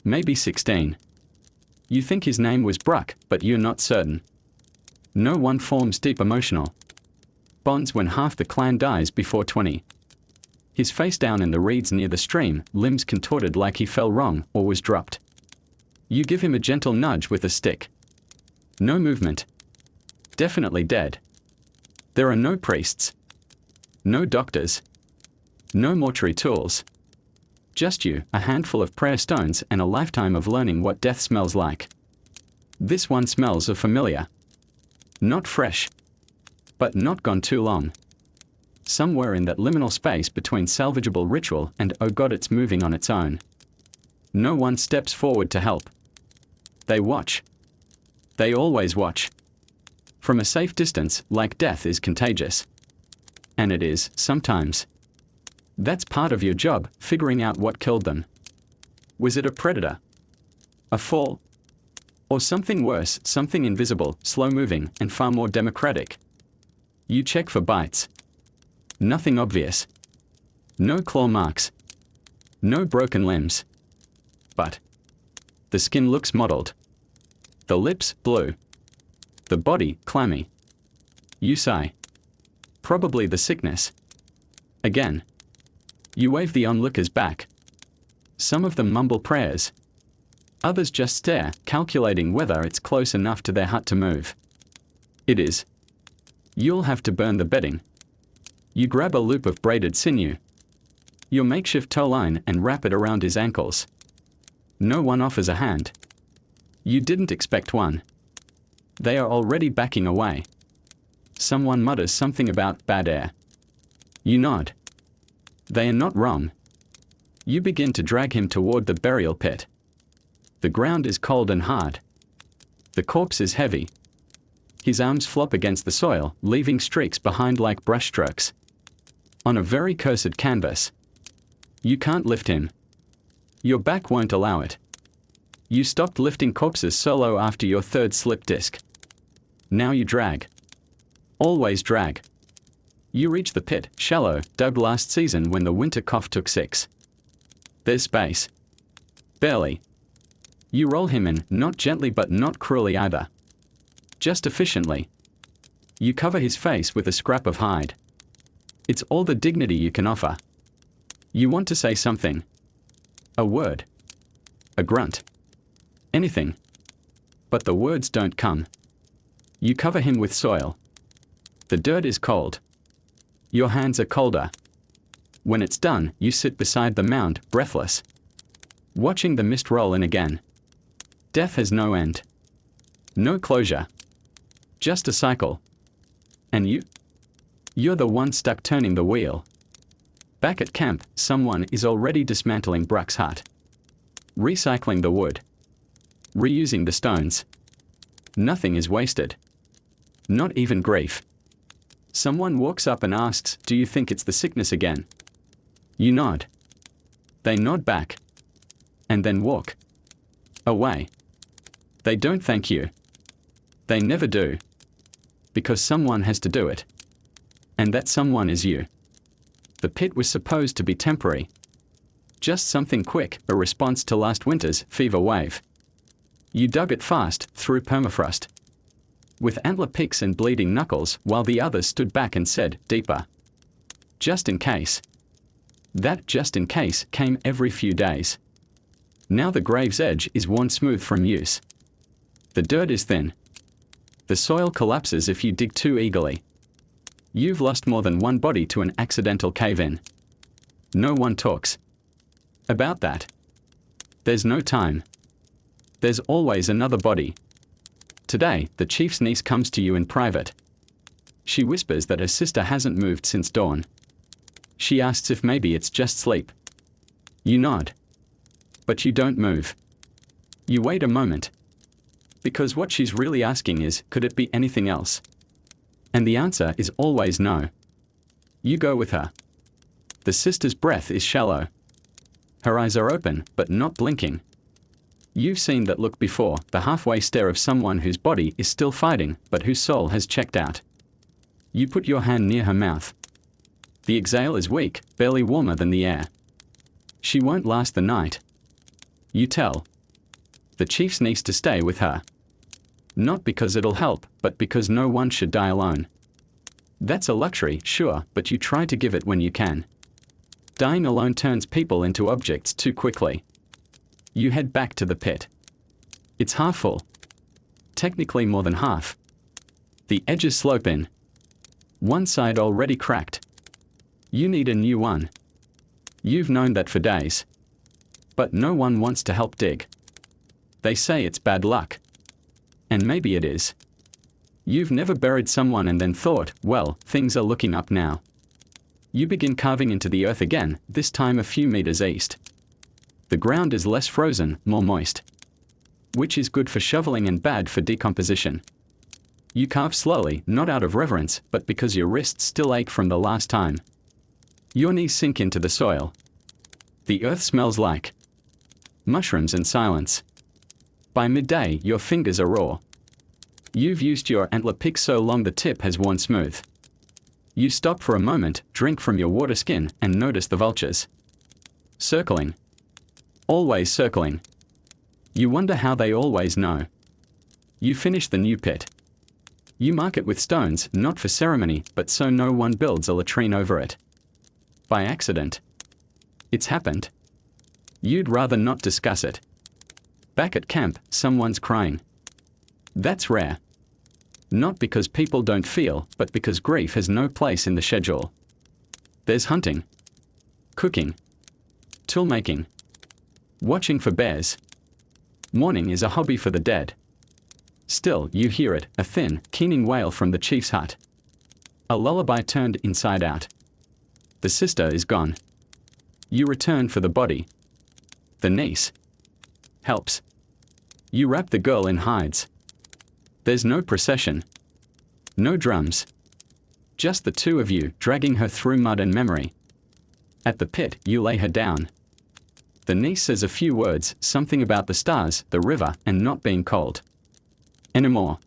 Maybe 16. You think his name was Bruck, but you're not certain. No one forms deep emotional bonds when half the clan dies before 20. His face down in the reeds near the stream, limbs contorted like he fell wrong or was dropped. You give him a gentle nudge with a stick. No movement. Definitely dead. There are no priests. No doctors. No mortuary tools. Just you, a handful of prayer stones, and a lifetime of learning what death smells like. This one smells of familiar. Not fresh. But not gone too long. Somewhere in that liminal space between salvageable ritual and "oh God, it's moving on its own." No one steps forward to help. They watch. They always watch. From a safe distance, like death is contagious. And it is, sometimes. That's part of your job, figuring out what killed them. Was it a predator? A fall? Or something worse, something invisible, slow-moving, and far more democratic? You check for bites. Nothing obvious. No claw marks. No broken limbs. But the skin looks mottled. The lips, blue. The body, clammy. You sigh. Probably the sickness. Again. You wave the onlookers back. Some of them mumble prayers. Others just stare, calculating whether it's close enough to their hut to move. It is. You'll have to burn the bedding. You grab a loop of braided sinew. Your makeshift tow line and wrap it around his ankles. No one offers a hand. You didn't expect one. They are already backing away. Someone mutters something about bad air. You nod. They are not wrong. You begin to drag him toward the burial pit. The ground is cold and hard. The corpse is heavy. His arms flop against the soil, leaving streaks behind like brushstrokes. On a very cursed canvas. You can't lift him. Your back won't allow it. You stopped lifting corpses solo after your third slip disc. Now you drag. Always drag. You reach the pit, shallow, dug last season when the winter cough took 6. There's space. Barely. You roll him in, not gently but not cruelly either. Just efficiently. You cover his face with a scrap of hide. It's all the dignity you can offer. You want to say something. A word. A grunt. Anything. But the words don't come. You cover him with soil. The dirt is cold. Your hands are colder. When it's done, you sit beside the mound, breathless, watching the mist roll in again. Death has no end. No closure. Just a cycle. And you? You're the one stuck turning the wheel. Back at camp, someone is already dismantling Bruck's hut. Recycling the wood. Reusing the stones. Nothing is wasted. Not even grief. Someone walks up and asks, "Do you think it's the sickness again?" You nod. They nod back. And then walk away. They don't thank you. They never do. Because someone has to do it. And that someone is you. The pit was supposed to be temporary. Just something quick, a response to last winter's fever wave. You dug it fast, through permafrost. With antler picks and bleeding knuckles, while the others stood back and said, "Deeper." Just in case. That just in case came every few days. Now the grave's edge is worn smooth from use. The dirt is thin. The soil collapses if you dig too eagerly. You've lost more than one body to an accidental cave-in. No one talks about that. There's no time. There's always another body. Today, the chief's niece comes to you in private. She whispers that her sister hasn't moved since dawn. She asks if maybe it's just sleep. You nod. But you don't move. You wait a moment. Because what she's really asking is, could it be anything else? And the answer is always no. You go with her. The sister's breath is shallow. Her eyes are open, but not blinking. You've seen that look before, the halfway stare of someone whose body is still fighting, but whose soul has checked out. You put your hand near her mouth. The exhale is weak, barely warmer than the air. She won't last the night. You tell the chief's niece to stay with her. Not because it'll help, but because no one should die alone. That's a luxury, sure, but you try to give it when you can. Dying alone turns people into objects too quickly. You head back to the pit. It's half full. Technically more than half. The edges slope in. One side already cracked. You need a new one. You've known that for days. But no one wants to help dig. They say it's bad luck. And maybe it is. You've never buried someone and then thought, well, things are looking up now. You begin carving into the earth again, this time a few meters east. The ground is less frozen, more moist. Which is good for shoveling and bad for decomposition. You carve slowly, not out of reverence, but because your wrists still ache from the last time. Your knees sink into the soil. The earth smells like mushrooms and silence. By midday, your fingers are raw. You've used your antler pick so long the tip has worn smooth. You stop for a moment, drink from your water skin, and notice the vultures. Circling. Always circling. You wonder how they always know. You finish the new pit. You mark it with stones, not for ceremony, but so no one builds a latrine over it. By accident. It's happened. You'd rather not discuss it. Back at camp, someone's crying. That's rare. Not because people don't feel, but because grief has no place in the schedule. There's hunting. Cooking. Tool making. Watching for bears. Mourning is a hobby for the dead. Still, you hear it, a thin, keening wail from the chief's hut. A lullaby turned inside out. The sister is gone. You return for the body. The niece helps. You wrap the girl in hides. There's no procession. No drums. Just the two of you, dragging her through mud and memory. At the pit, you lay her down. The niece says a few words, something about the stars, the river, and not being cold anymore.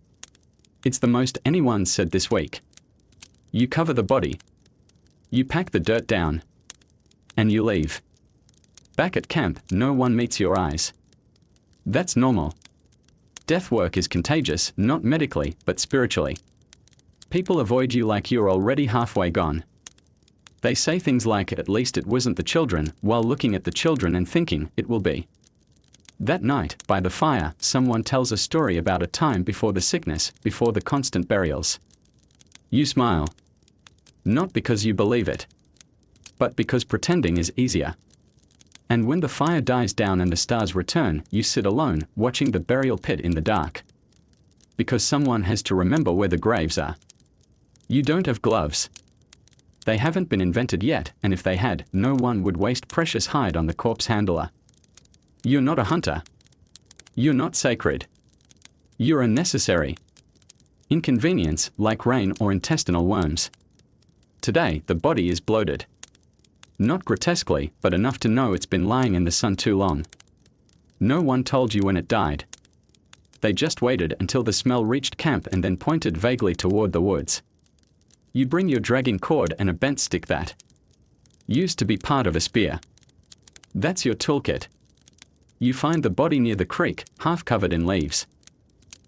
It's the most anyone said this week. You cover the body. You pack the dirt down. And you leave. Back at camp, no one meets your eyes. That's normal. Death work is contagious, not medically, but spiritually. People avoid you like you're already halfway gone. They say things like, "At least it wasn't the children," while looking at the children and thinking, "It will be." That night, by the fire, someone tells a story about a time before the sickness, before the constant burials. You smile. Not because you believe it, but because pretending is easier. And when the fire dies down and the stars return, you sit alone, watching the burial pit in the dark. Because someone has to remember where the graves are. You don't have gloves. They haven't been invented yet, and if they had, no one would waste precious hide on the corpse handler. You're not a hunter. You're not sacred. You're a necessary inconvenience, like rain or intestinal worms. Today, the body is bloated. Not grotesquely, but enough to know it's been lying in the sun too long. No one told you when it died. They just waited until the smell reached camp and then pointed vaguely toward the woods. You bring your dragging cord and a bent stick that used to be part of a spear. That's your toolkit. You find the body near the creek, half covered in leaves.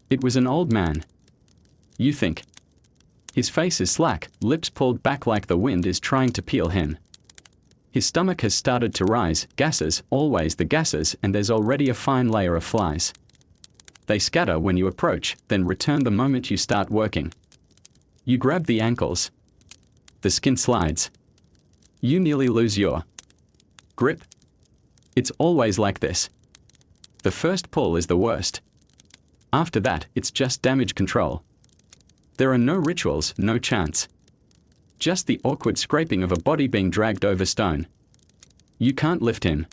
It was an old man. You think. His face is slack, lips pulled back like the wind is trying to peel him. His stomach has started to rise, gases, always the gases, and there's already a fine layer of flies. They scatter when you approach, then return the moment you start working. You grab the ankles. The skin slides. You nearly lose your grip. It's always like this. The first pull is the worst. After that, it's just damage control. There are no rituals, no chants. Just the awkward scraping of a body being dragged over stone. You can't lift him.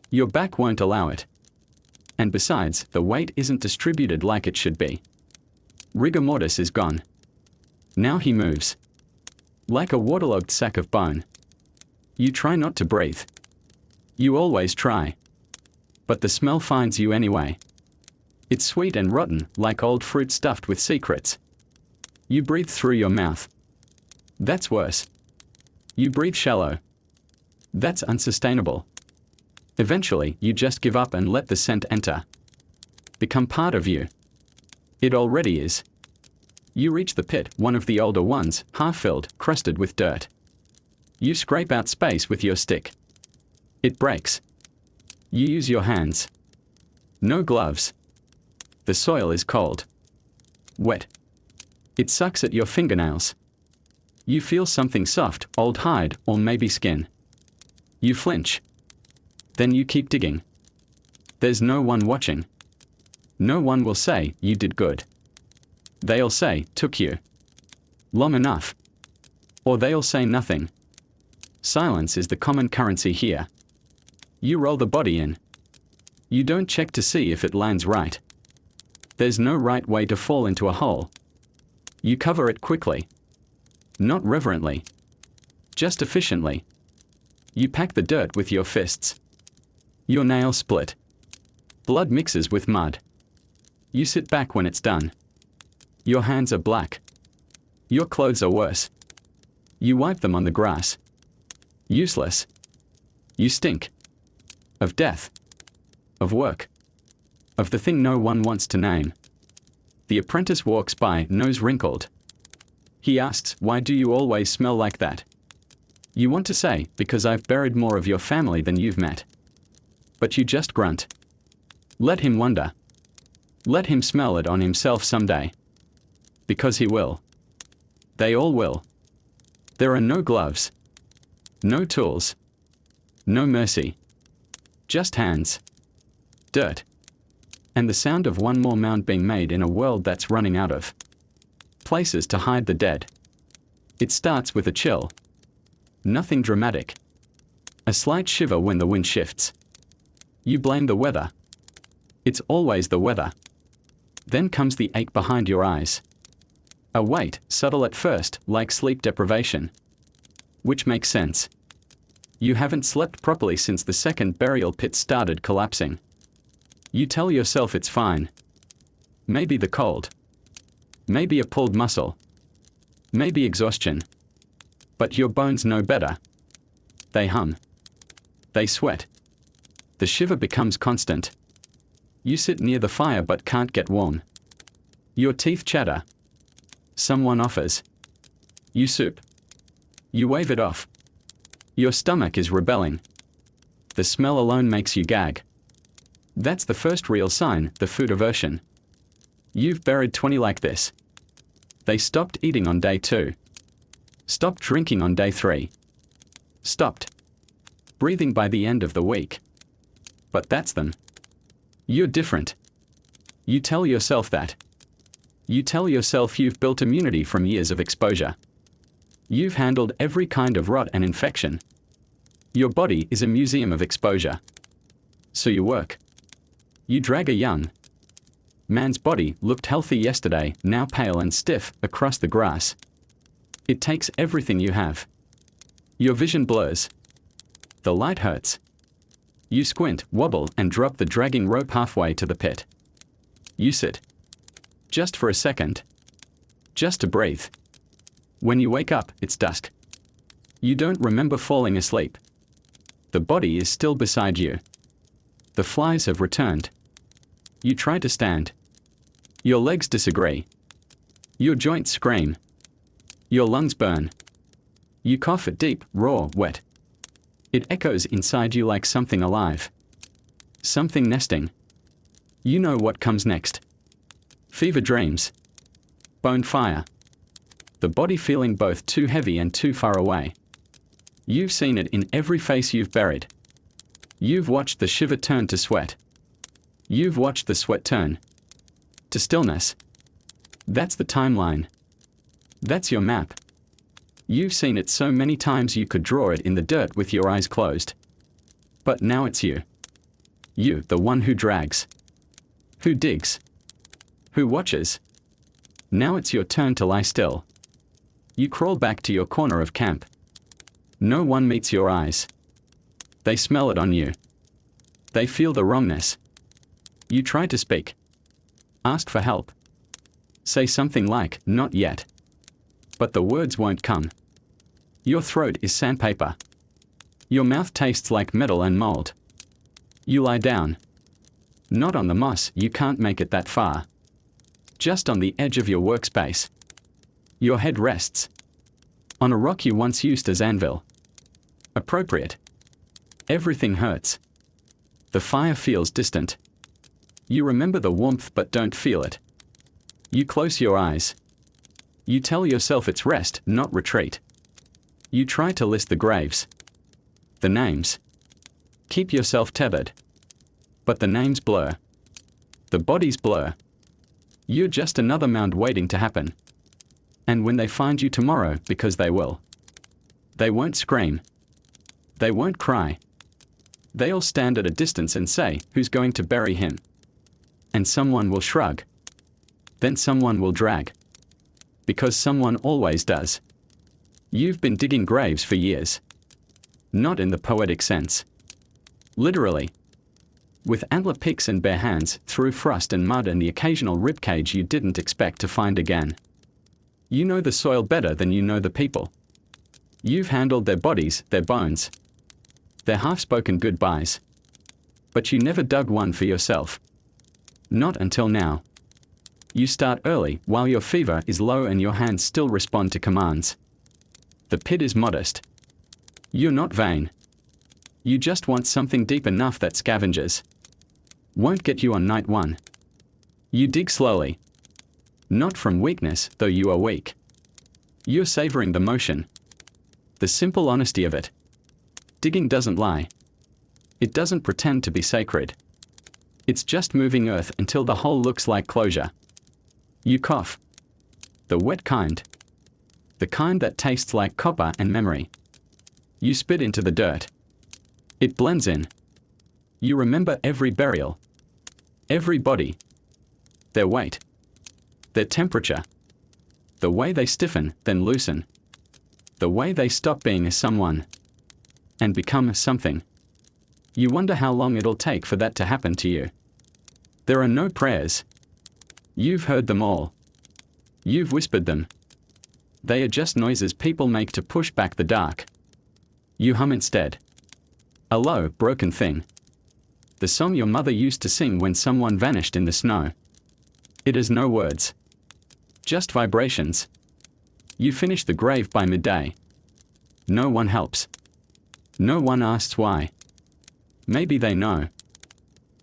Your back won't allow it. And besides, the weight isn't distributed like it should be. Rigor mortis is gone. Now he moves. Like a waterlogged sack of bone. You try not to breathe. You always try. But the smell finds you anyway. It's sweet and rotten, like old fruit stuffed with secrets. You breathe through your mouth. That's worse. You breathe shallow. That's unsustainable. Eventually, you just give up and let the scent enter. Become part of you. It already is. You reach the pit, one of the older ones, half-filled, crusted with dirt. You scrape out space with your stick. It breaks. You use your hands. No gloves. The soil is cold. Wet. It sucks at your fingernails. You feel something soft, old hide, or maybe skin. You flinch. Then you keep digging. There's no one watching. No one will say, "You did good." They'll say, "Took you long enough." Or they'll say nothing. Silence is the common currency here. You roll the body in. You don't check to see if it lands right. There's no right way to fall into a hole. You cover it quickly. Not reverently. Just efficiently. You pack the dirt with your fists. Your nails split. Blood mixes with mud. You sit back when it's done. Your hands are black. Your clothes are worse. You wipe them on the grass. Useless. You stink. Of death. Of work. Of the thing no one wants to name. The apprentice walks by, nose wrinkled. He asks, "Why do you always smell like that?" You want to say, "Because I've buried more of your family than you've met." But you just grunt. Let him wonder. Let him smell it on himself someday. Because he will. They all will. There are no gloves. No tools. No mercy. Just hands. Dirt. And the sound of one more mound being made in a world that's running out of places to hide the dead. It starts with a chill. Nothing dramatic. A slight shiver when the wind shifts. You blame the weather. It's always the weather. Then comes the ache behind your eyes. A weight, subtle at first, like sleep deprivation. Which makes sense. You haven't slept properly since the second burial pit started collapsing. You tell yourself it's fine. Maybe the cold. Maybe a pulled muscle. Maybe exhaustion. But your bones know better. They hum. They sweat. The shiver becomes constant. You sit near the fire but can't get warm. Your teeth chatter. Someone offers you soup. You wave it off. Your stomach is rebelling. The smell alone makes you gag. That's the first real sign, the food aversion. You've buried 20 like this. They stopped eating on day 2. Stopped drinking on day 3. Stopped breathing by the end of the week. But that's them. You're different. You tell yourself that. You tell yourself you've built immunity from years of exposure. You've handled every kind of rot and infection. Your body is a museum of exposure. So you work. You drag a young man's body, looked healthy yesterday, now pale and stiff, across the grass. It takes everything you have. Your vision blurs. The light hurts. You squint, wobble, and drop the dragging rope halfway to the pit. You sit. Just for a second. Just to breathe. When you wake up, it's dusk. You don't remember falling asleep. The body is still beside you. The flies have returned. You try to stand. Your legs disagree. Your joints scream. Your lungs burn. You cough it deep, raw, wet. It echoes inside you like something alive. Something nesting. You know what comes next. Fever dreams. Bone fire. The body feeling both too heavy and too far away. You've seen it in every face you've buried. You've watched the shiver turn to sweat. You've watched the sweat turn to stillness. That's the timeline. That's your map. You've seen it so many times you could draw it in the dirt with your eyes closed. But now it's you. You, the one who drags. Who digs. Who watches. Now it's your turn to lie still. You crawl back to your corner of camp. No one meets your eyes. They smell it on you. They feel the wrongness. You try to speak. Ask for help. Say something like, "Not yet." But the words won't come. Your throat is sandpaper. Your mouth tastes like metal and mold. You lie down. Not on the moss, you can't make it that far. Just on the edge of your workspace. Your head rests on a rock you once used as anvil. Appropriate. Everything hurts. The fire feels distant. You remember the warmth but don't feel it. You close your eyes. You tell yourself it's rest, not retreat. You try to list the graves. The names. Keep yourself tethered. But the names blur. The bodies blur. You're just another mound waiting to happen. And when they find you tomorrow, because they will, they won't scream. They won't cry. They'll stand at a distance and say, "Who's going to bury him?" And someone will shrug. Then someone will drag. Because someone always does. You've been digging graves for years. Not in the poetic sense. Literally. With antler picks and bare hands, through frost and mud and the occasional ribcage you didn't expect to find again. You know the soil better than you know the people. You've handled their bodies, their bones, their half-spoken goodbyes. But you never dug one for yourself. Not until now. You start early, while your fever is low and your hands still respond to commands. The pit is modest. You're not vain. You just want something deep enough that scavengers won't get you on night 1. You dig slowly. Not from weakness, though you are weak. You're savoring the motion. The simple honesty of it. Digging doesn't lie. It doesn't pretend to be sacred. It's just moving earth until the hole looks like closure. You cough. The wet kind. The kind that tastes like copper and memory. You spit into the dirt. It blends in. You remember every burial. Every body. Their weight. Their temperature. The way they stiffen, then loosen. The way they stop being a someone and become a something. You wonder how long it'll take for that to happen to you. There are no prayers. You've heard them all. You've whispered them. They are just noises people make to push back the dark. You hum instead. A low, broken thing. The song your mother used to sing when someone vanished in the snow. It has no words. Just vibrations. You finish the grave by midday. No one helps. No one asks why. Maybe they know.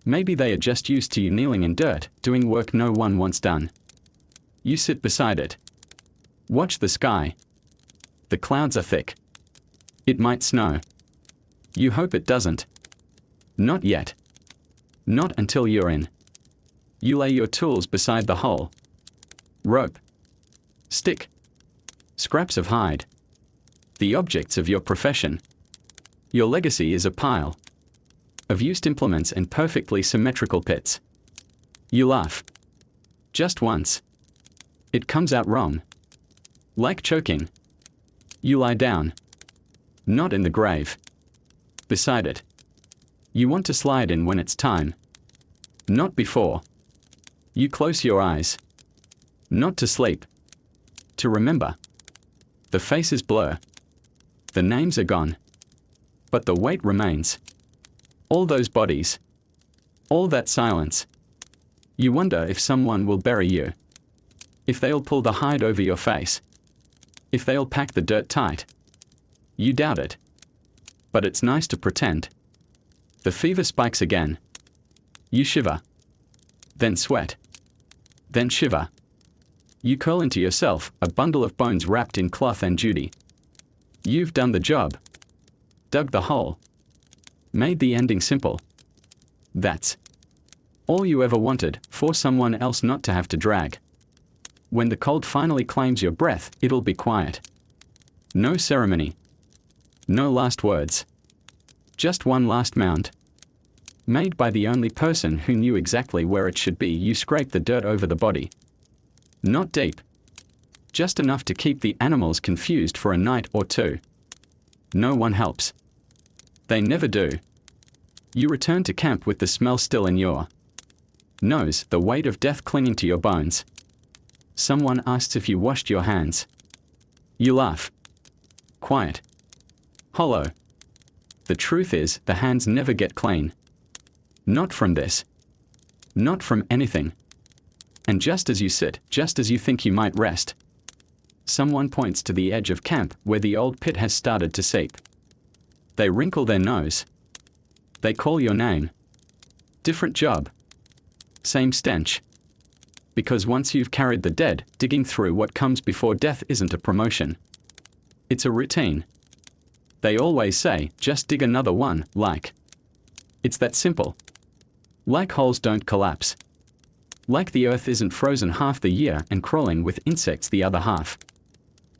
Maybe they are just used to you kneeling in dirt, doing work no one wants done. You sit beside it. Watch the sky. The clouds are thick. It might snow. You hope it doesn't. Not yet. Not until you're in. You lay your tools beside the hole. Rope. Stick. Scraps of hide. The objects of your profession. Your legacy is a pile of used implements and perfectly symmetrical pits. You laugh. Just once. It comes out wrong. Like choking. You lie down. Not in the grave. Beside it. You want to slide in when it's time. Not before. You close your eyes. Not to sleep. To remember. The faces blur. The names are gone. But the weight remains. All those bodies. All that silence. You wonder if someone will bury you. If they'll pull the hide over your face. If they'll pack the dirt tight. You doubt it. But it's nice to pretend. The fever spikes again. You shiver. Then sweat. Then shiver. You curl into yourself, a bundle of bones wrapped in cloth and duty. You've done the job. Dug the hole. Made the ending simple. That's all you ever wanted, for someone else not to have to drag. When the cold finally claims your breath, it'll be quiet. No ceremony. No last words. Just one last mound. Made by the only person who knew exactly where it should be. You scrape the dirt over the body. Not deep. Just enough to keep the animals confused for a night or two. No one helps. They never do. You return to camp with the smell still in your nose, the weight of death clinging to your bones. Someone asks if you washed your hands. You laugh. Quiet. Hollow. The truth is, the hands never get clean. Not from this. Not from anything. And just as you sit, just as you think you might rest, someone points to the edge of camp where the old pit has started to seep. They wrinkle their nose. They call your name. Different job. Same stench. Because once you've carried the dead, digging through what comes before death isn't a promotion. It's a routine. They always say, just dig another one, like. It's that simple. Like holes don't collapse. Like the earth isn't frozen half the year and crawling with insects the other half.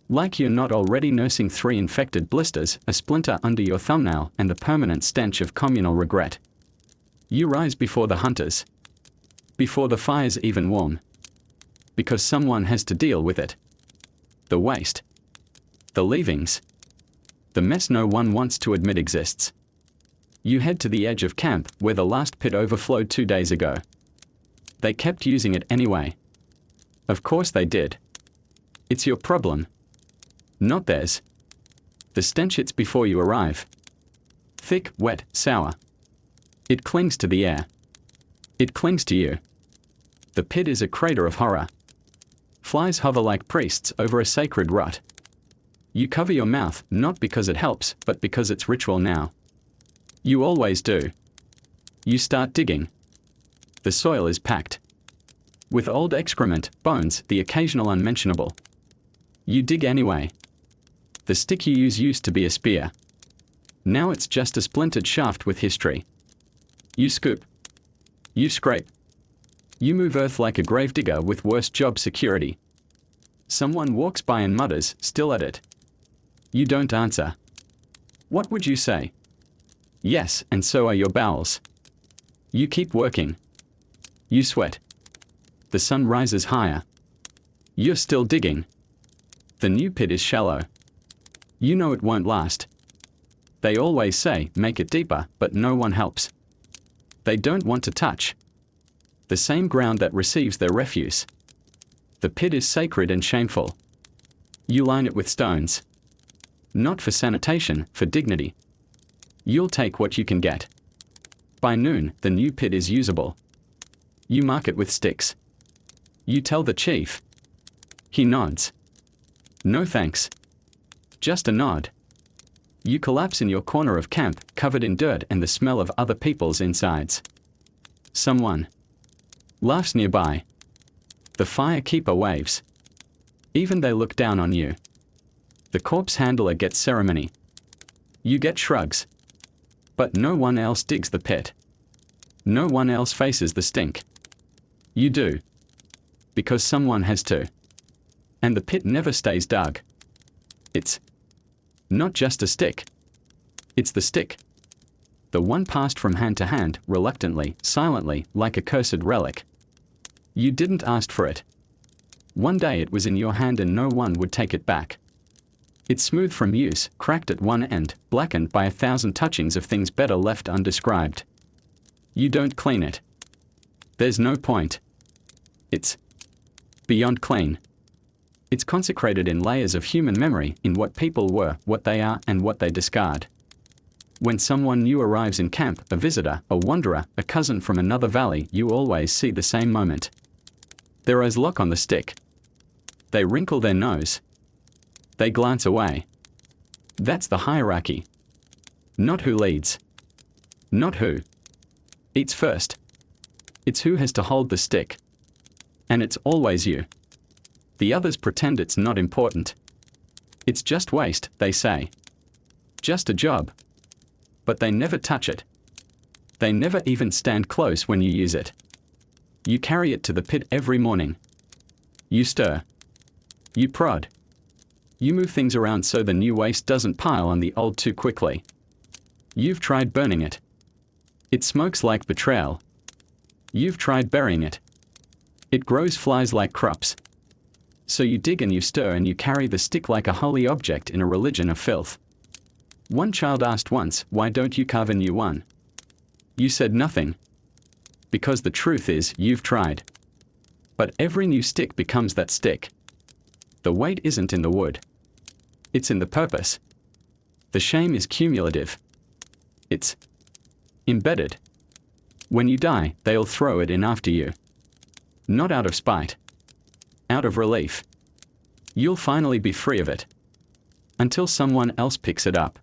Like you're not already nursing 3 infected blisters, a splinter under your thumbnail, and the permanent stench of communal regret. You rise before the hunters. Before the fire's even warm. Because someone has to deal with it. The waste. The leavings. The mess no one wants to admit exists. You head to the edge of camp where the last pit overflowed 2 days ago. They kept using it anyway. Of course they did. It's your problem. Not theirs. The stench hits before you arrive. Thick, wet, sour. It clings to the air. It clings to you. The pit is a crater of horror. Flies hover like priests over a sacred rot. You cover your mouth, not because it helps, but because it's ritual now. You always do. You start digging. The soil is packed with old excrement, bones, the occasional unmentionable. You dig anyway. The stick you used to be a spear. Now it's just a splintered shaft with history. You scoop. You scrape. You move earth like a gravedigger with worse job security. Someone walks by and mutters, still at it. You don't answer. What would you say? Yes, and so are your bowels. You keep working. You sweat. The sun rises higher. You're still digging. The new pit is shallow. You know it won't last. They always say, make it deeper, but no one helps. They don't want to touch the same ground that receives their refuse. The pit is sacred and shameful. You line it with stones. Not for sanitation, for dignity. You'll take what you can get. By noon, the new pit is usable. You mark it with sticks. You tell the chief. He nods. No thanks. Just a nod. You collapse in your corner of camp, covered in dirt and the smell of other people's insides. Someone laughs nearby. The firekeeper waves. Even they look down on you. The corpse handler gets ceremony. You get shrugs. But no one else digs the pit. No one else faces the stink. You do. Because someone has to. And the pit never stays dug. It's not just a stick. It's the stick. The one passed from hand to hand, reluctantly, silently, like a cursed relic. You didn't ask for it. One day it was in your hand and no one would take it back. It's smooth from use, cracked at one end, blackened by 1,000 touchings of things better left undescribed. You don't clean it. There's no point. It's beyond clean. It's consecrated in layers of human memory, in what people were, what they are, and what they discard. When someone new arrives in camp, a visitor, a wanderer, a cousin from another valley, you always see the same moment. Their eyes lock on the stick. They wrinkle their nose. They glance away. That's the hierarchy. Not who leads. Not who eats first. It's who has to hold the stick. And it's always you. The others pretend it's not important. It's just waste, they say. Just a job. But they never touch it. They never even stand close when you use it. You carry it to the pit every morning. You stir. You prod. You move things around so the new waste doesn't pile on the old too quickly. You've tried burning it. It smokes like betrayal. You've tried burying it. It grows flies like crops. So you dig and you stir and you carry the stick like a holy object in a religion of filth. One child asked once, "Why don't you carve a new one?" You said nothing. Because the truth is, you've tried. But every new stick becomes that stick. The weight isn't in the wood. It's in the purpose. The shame is cumulative. It's embedded. When you die, they'll throw it in after you. Not out of spite. Out of relief. You'll finally be free of it. Until someone else picks it up.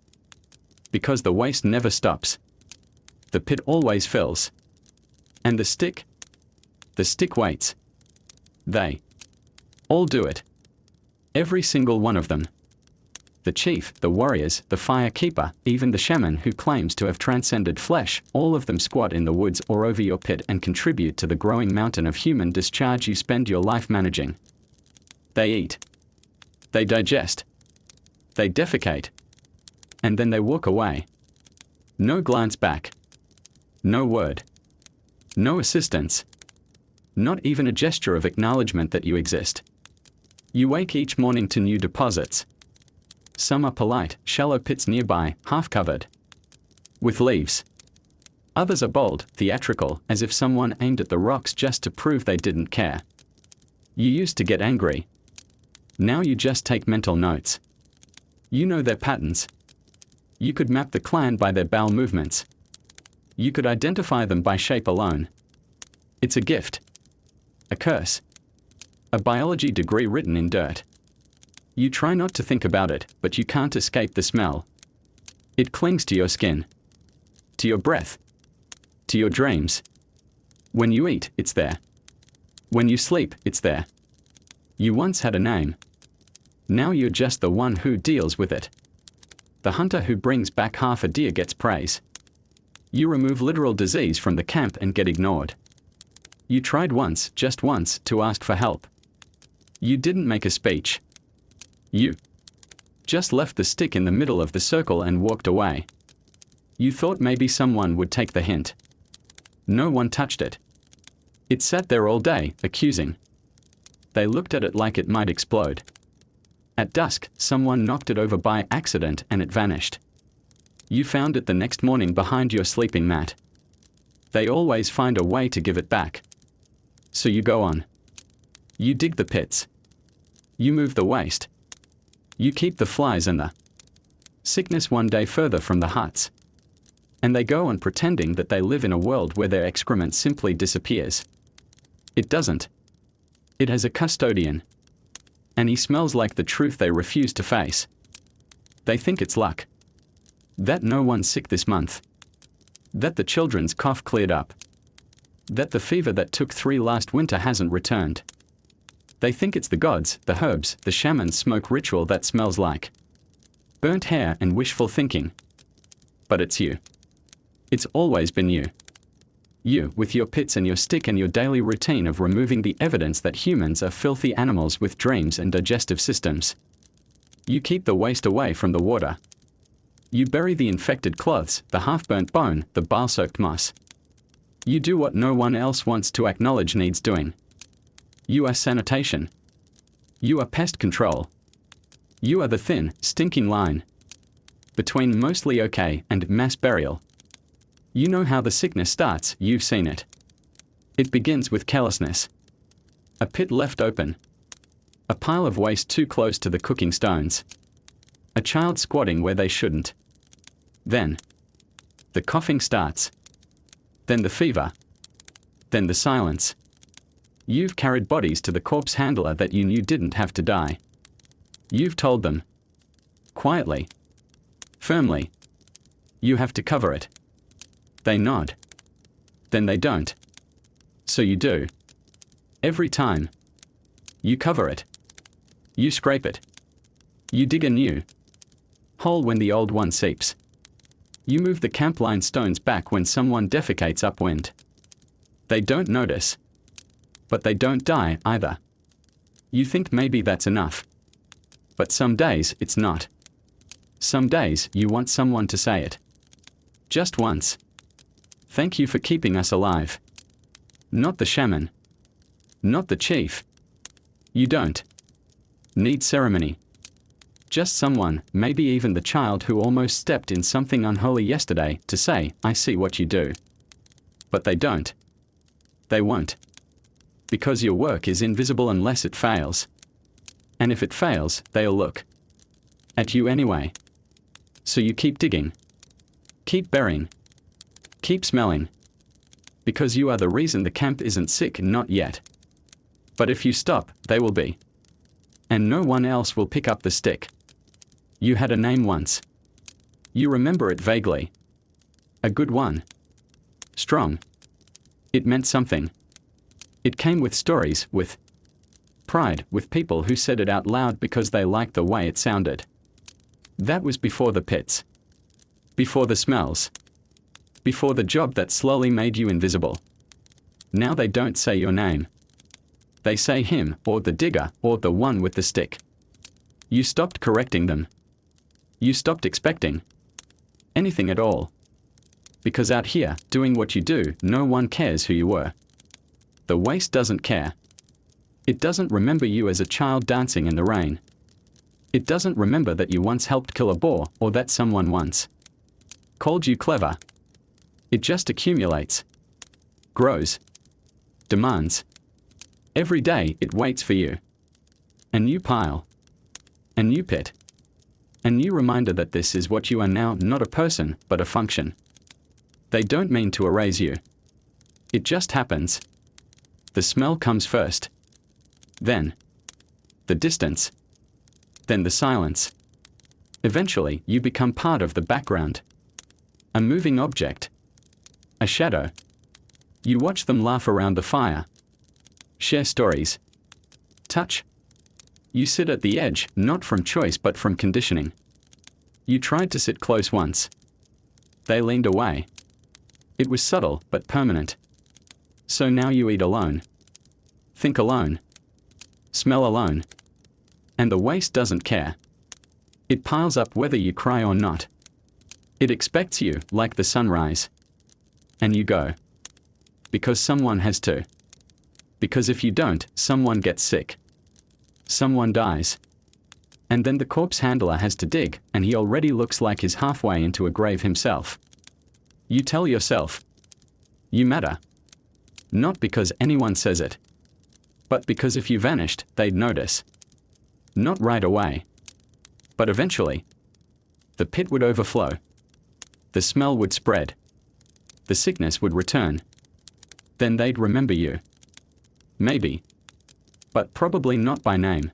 Because the waste never stops. The pit always fills. And the stick waits. They all do it. Every single one of them. The chief, the warriors, the firekeeper, even the shaman who claims to have transcended flesh, all of them squat in the woods or over your pit and contribute to the growing mountain of human discharge you spend your life managing. They eat. They digest. They defecate. And then they walk away. No glance back. No word. No assistance. Not even a gesture of acknowledgement that you exist. You wake each morning to new deposits. Some are polite, shallow pits nearby, half-covered with leaves. Others are bold, theatrical, as if someone aimed at the rocks just to prove they didn't care. You used to get angry. Now you just take mental notes. You know their patterns. You could map the clan by their bowel movements. You could identify them by shape alone. It's a gift. A curse. A biology degree written in dirt. You try not to think about it, but you can't escape the smell. It clings to your skin. To your breath. To your dreams. When you eat, it's there. When you sleep, it's there. You once had a name. Now you're just the one who deals with it. The hunter who brings back half a deer gets praise. You remove literal disease from the camp and get ignored. You tried once, just once, to ask for help. You didn't make a speech. You just left the stick in the middle of the circle and walked away. You thought maybe someone would take the hint. No one touched it. It sat there all day, accusing. They looked at it like it might explode. At dusk, someone knocked it over by accident and it vanished. You found it the next morning behind your sleeping mat. They always find a way to give it back. So you go on. You dig the pits. You move the waste. You keep the flies and the sickness one day further from the huts. And they go on pretending that they live in a world where their excrement simply disappears. It doesn't. It has a custodian. And he smells like the truth they refuse to face. They think it's luck. That no one's sick this month. That the children's cough cleared up. That the fever that took 3 last winter hasn't returned. They think it's the gods, the herbs, the shaman's smoke ritual that smells like burnt hair and wishful thinking. But it's you. It's always been you. You, with your pits and your stick and your daily routine of removing the evidence that humans are filthy animals with dreams and digestive systems. You keep the waste away from the water. You bury the infected cloths, the half-burnt bone, the bile-soaked moss. You do what no one else wants to acknowledge needs doing. You are sanitation. You are pest control. You are the thin, stinking line between mostly okay and mass burial. You know how the sickness starts, you've seen it. It begins with carelessness. A pit left open. A pile of waste too close to the cooking stones. A child squatting where they shouldn't. Then the coughing starts. Then the fever. Then the silence. You've carried bodies to the corpse handler that you knew didn't have to die. You've told them. Quietly. Firmly. You have to cover it. They nod. Then they don't. So you do. Every time. You cover it. You scrape it. You dig a new hole when the old one seeps. You move the camp line stones back when someone defecates upwind. They don't notice. But they don't die either. You think maybe that's enough. But some days it's not. Some days you want someone to say it. Just once. Thank you for keeping us alive. Not the shaman. Not the chief. You don't need ceremony. Just someone, maybe even the child who almost stepped in something unholy yesterday, to say, I see what you do. But they don't. They won't. Because your work is invisible unless it fails. And if it fails, they'll look at you anyway. So you keep digging. Keep burying. Keep smelling. Because you are the reason the camp isn't sick, not yet. But if you stop, they will be. And no one else will pick up the stick. You had a name once. You remember it vaguely. A good one. Strong. It meant something. It came with stories, with pride, with people who said it out loud because they liked the way it sounded. That was before the pits. Before the smells. Before the job that slowly made you invisible. Now they don't say your name. They say him, or the digger, or the one with the stick. You stopped correcting them. You stopped expecting anything at all. Because out here, doing what you do, no one cares who you were. The waste doesn't care. It doesn't remember you as a child dancing in the rain. It doesn't remember that you once helped kill a boar, or that someone once called you clever. It just accumulates. Grows. Demands. Every day it waits for you. A new pile. A new pit. A new reminder that this is what you are now, not a person, but a function. They don't mean to erase you. It just happens. The smell comes first. Then the distance. Then the silence. Eventually, you become part of the background. A moving object. A shadow. You watch them laugh around the fire. Share stories. Touch. You sit at the edge, not from choice but from conditioning. You tried to sit close once. They leaned away. It was subtle but permanent. So now you eat alone. Think alone. Smell alone. And the waste doesn't care. It piles up whether you cry or not. It expects you, like the sunrise. And you go. Because someone has to. Because if you don't, someone gets sick. Someone dies. And then the corpse handler has to dig, and he already looks like he's halfway into a grave himself. You tell yourself. You matter. Not because anyone says it. But because if you vanished, they'd notice. Not right away. But eventually. The pit would overflow. The smell would spread. The sickness would return. Then they'd remember you. Maybe. But probably not by name.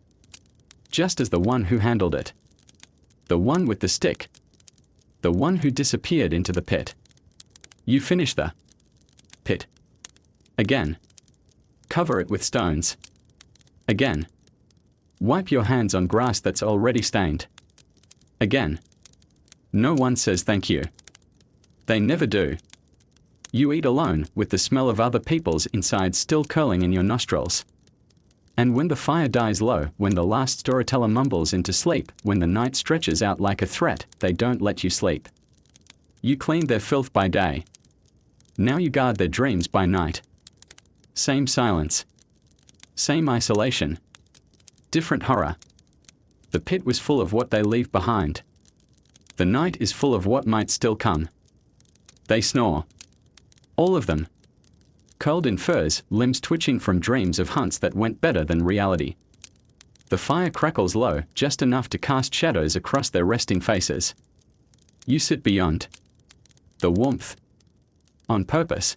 Just as the one who handled it. The one with the stick. The one who disappeared into the pit. You finish the pit. Again. Cover it with stones. Again. Wipe your hands on grass that's already stained. Again. No one says thank you. They never do. You eat alone, with the smell of other people's insides still curling in your nostrils. And when the fire dies low, when the last storyteller mumbles into sleep, when the night stretches out like a threat, they don't let you sleep. You clean their filth by day. Now you guard their dreams by night. Same silence. Same isolation. Different horror. The pit was full of what they leave behind. The night is full of what might still come. They snore. All of them. Curled in furs, limbs twitching from dreams of hunts that went better than reality. The fire crackles low, just enough to cast shadows across their resting faces. You sit beyond the warmth. On purpose.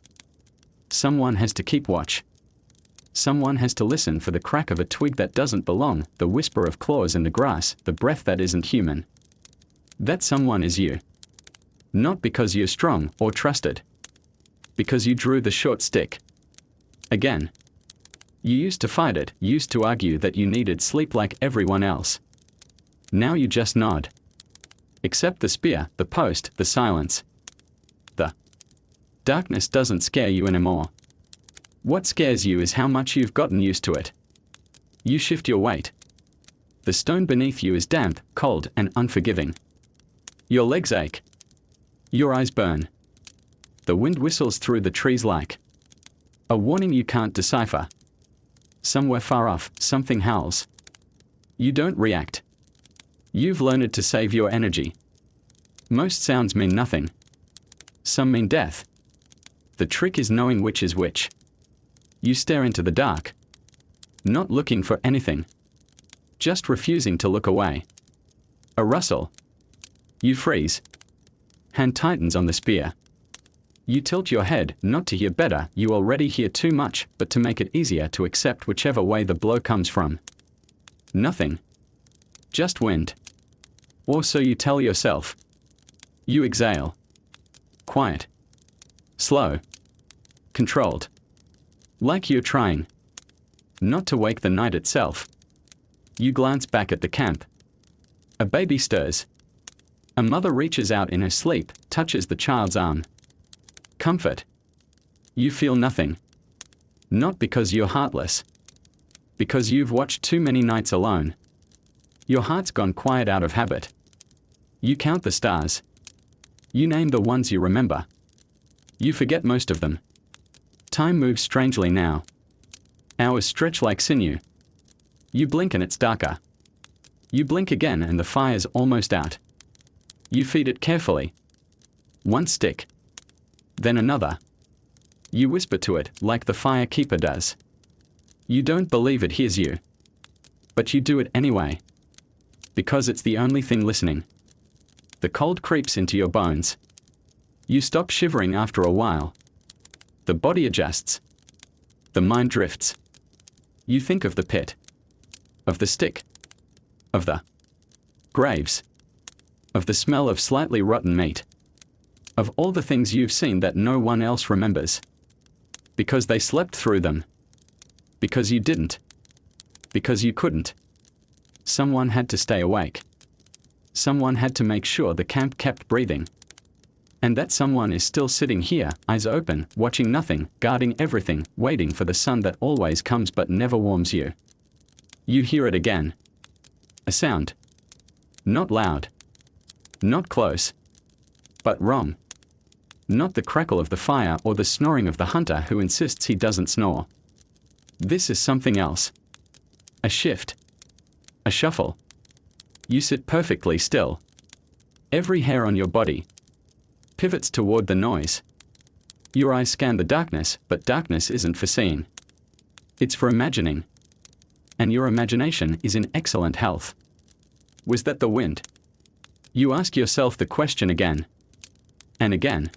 Someone has to keep watch. Someone has to listen for the crack of a twig that doesn't belong, the whisper of claws in the grass, the breath that isn't human. That someone is you. Not because you're strong or trusted. Because you drew the short stick. Again. You used to fight it, used to argue that you needed sleep like everyone else. Now you just nod. Accept the spear, the post, the silence. The darkness doesn't scare you anymore. What scares you is how much you've gotten used to it. You shift your weight. The stone beneath you is damp, cold, and unforgiving. Your legs ache. Your eyes burn. The wind whistles through the trees like a warning you can't decipher. Somewhere far off, something howls. You don't react. You've learned to save your energy. Most sounds mean nothing. Some mean death. The trick is knowing which is which. You stare into the dark. Not looking for anything. Just refusing to look away. A rustle. You freeze. Hand tightens on the spear. You tilt your head, not to hear better, you already hear too much, but to make it easier to accept whichever way the blow comes from. Nothing. Just wind. Or so you tell yourself. You exhale. Quiet. Slow. Controlled. Like you're trying. Not to wake the night itself. You glance back at the camp. A baby stirs. A mother reaches out in her sleep, touches the child's arm. Comfort. You feel nothing. Not because you're heartless. Because you've watched too many nights alone. Your heart's gone quiet out of habit. You count the stars. You name the ones you remember. You forget most of them. Time moves strangely now. Hours stretch like sinew. You blink and it's darker. You blink again and the fire's almost out. You feed it carefully. One stick. Then another. You whisper to it, like the fire keeper does. You don't believe it hears you. But you do it anyway. Because it's the only thing listening. The cold creeps into your bones. You stop shivering after a while. The body adjusts. The mind drifts. You think of the pit. Of the stick. Of the graves. Of the smell of slightly rotten meat. Of all the things you've seen that no one else remembers. Because they slept through them. Because you didn't. Because you couldn't. Someone had to stay awake. Someone had to make sure the camp kept breathing. And that someone is still sitting here, eyes open, watching nothing, guarding everything, waiting for the sun that always comes but never warms you. You hear it again. A sound. Not loud. Not close. But wrong. Not the crackle of the fire or the snoring of the hunter who insists he doesn't snore. This is something else. A shift. A shuffle. You sit perfectly still. Every hair on your body pivots toward the noise. Your eyes scan the darkness, but darkness isn't for seeing. It's for imagining. And your imagination is in excellent health. Was that the wind? You ask yourself the question again. And again.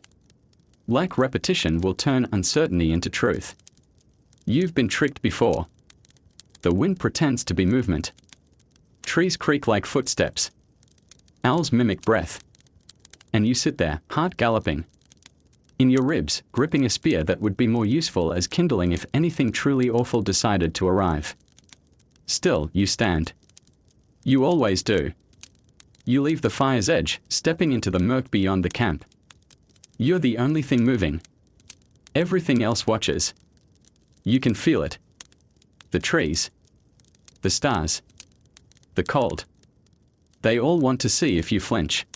Like repetition will turn uncertainty into truth. You've been tricked before. The wind pretends to be movement. Trees creak like footsteps. Owls mimic breath. And you sit there, heart galloping in your ribs, gripping a spear that would be more useful as kindling if anything truly awful decided to arrive. Still, you stand. You always do. You leave the fire's edge, stepping into the murk beyond the camp. You're the only thing moving. Everything else watches. You can feel it. The trees. The stars. The cold. They all want to see if you flinch.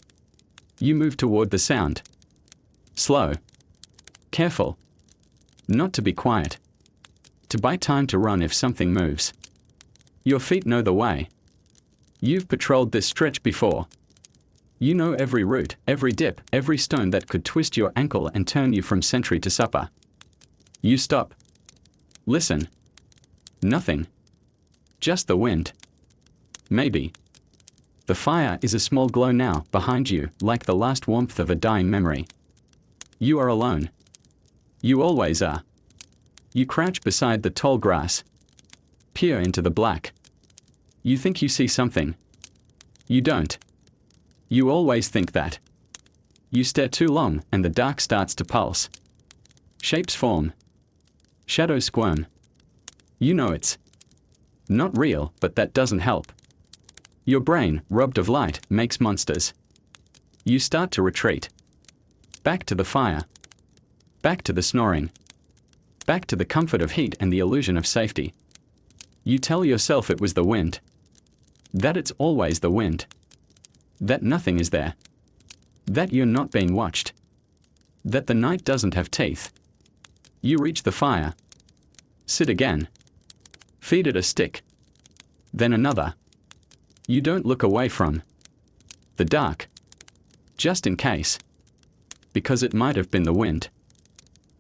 You move toward the sound. Slow. Careful. Not to be quiet. To buy time to run if something moves. Your feet know the way. You've patrolled this stretch before. You know every route, every dip, every stone that could twist your ankle and turn you from sentry to supper. You stop. Listen. Nothing. Just the wind. Maybe. The fire is a small glow now, behind you, like the last warmth of a dying memory. You are alone. You always are. You crouch beside the tall grass. Peer into the black. You think you see something. You don't. You always think that. You stare too long, and the dark starts to pulse. Shapes form. Shadows squirm. You know it's not real, but that doesn't help. Your brain, robbed of light, makes monsters. You start to retreat. Back to the fire. Back to the snoring. Back to the comfort of heat and the illusion of safety. You tell yourself it was the wind. That it's always the wind. That nothing is there. That you're not being watched. That the night doesn't have teeth. You reach the fire. Sit again. Feed it a stick. Then another. You don't look away from the dark. Just in case. Because it might have been the wind.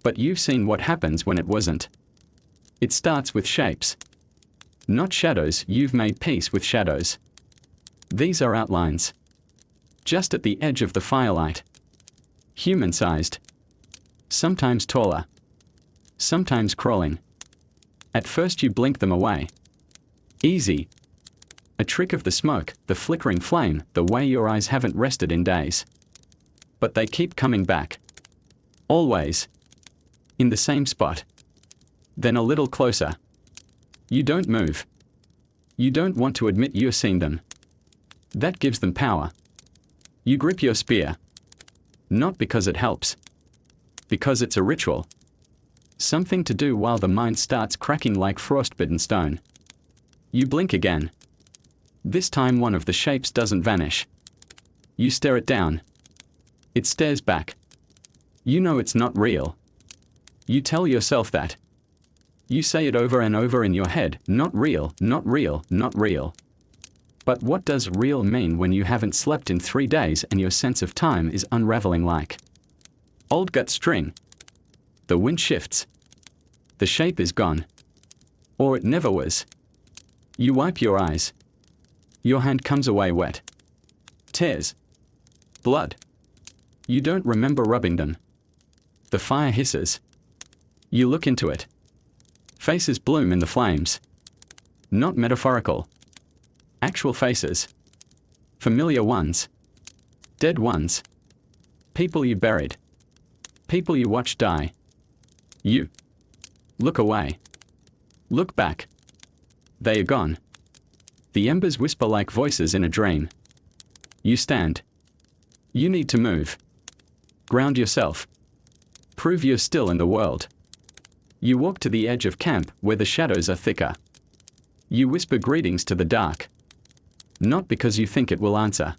But you've seen what happens when it wasn't. It starts with shapes. Not shadows. You've made peace with shadows. These are outlines. Just at the edge of the firelight. Human-sized. Sometimes taller. Sometimes crawling. At first you blink them away. Easy. A trick of the smoke, the flickering flame, the way your eyes haven't rested in days. But they keep coming back. Always. In the same spot. Then a little closer. You don't move. You don't want to admit you're seeing them. That gives them power. You grip your spear. Not because it helps. Because it's a ritual. Something to do while the mind starts cracking like frostbitten stone. You blink again. This time one of the shapes doesn't vanish. You stare it down. It stares back. You know it's not real. You tell yourself that. You say it over and over in your head, not real, not real, not real. But what does real mean when you haven't slept in 3 days and your sense of time is unraveling like old gut string? The wind shifts. The shape is gone. Or it never was. You wipe your eyes. Your hand comes away wet. Tears. Blood. You don't remember rubbing them. The fire hisses. You look into it. Faces bloom in the flames. Not metaphorical. Actual faces. Familiar ones. Dead ones. People you buried. People you watched die. You look away. Look back. They are gone. The embers whisper like voices in a dream. You stand. You need to move. Ground yourself. Prove you're still in the world. You walk to the edge of camp where the shadows are thicker. You whisper greetings to the dark. Not because you think it will answer.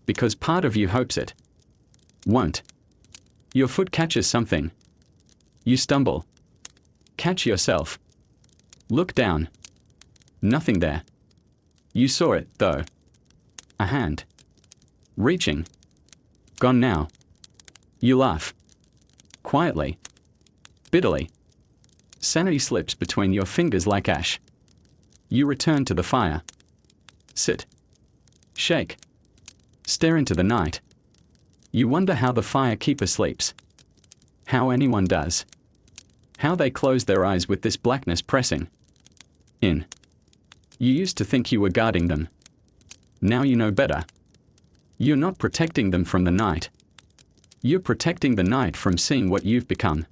Because part of you hopes it won't. Your foot catches something. You stumble. Catch yourself. Look down. Nothing there. You saw it, though. A hand. Reaching. Gone now. You laugh. Quietly. Bitterly. Sanity slips between your fingers like ash. You return to the fire. Sit. Shake. Stare into the night. You wonder how the firekeeper sleeps. How anyone does. How they close their eyes with this blackness pressing in. You used to think you were guarding them. Now you know better. You're not protecting them from the night. You're protecting the night from seeing what you've become.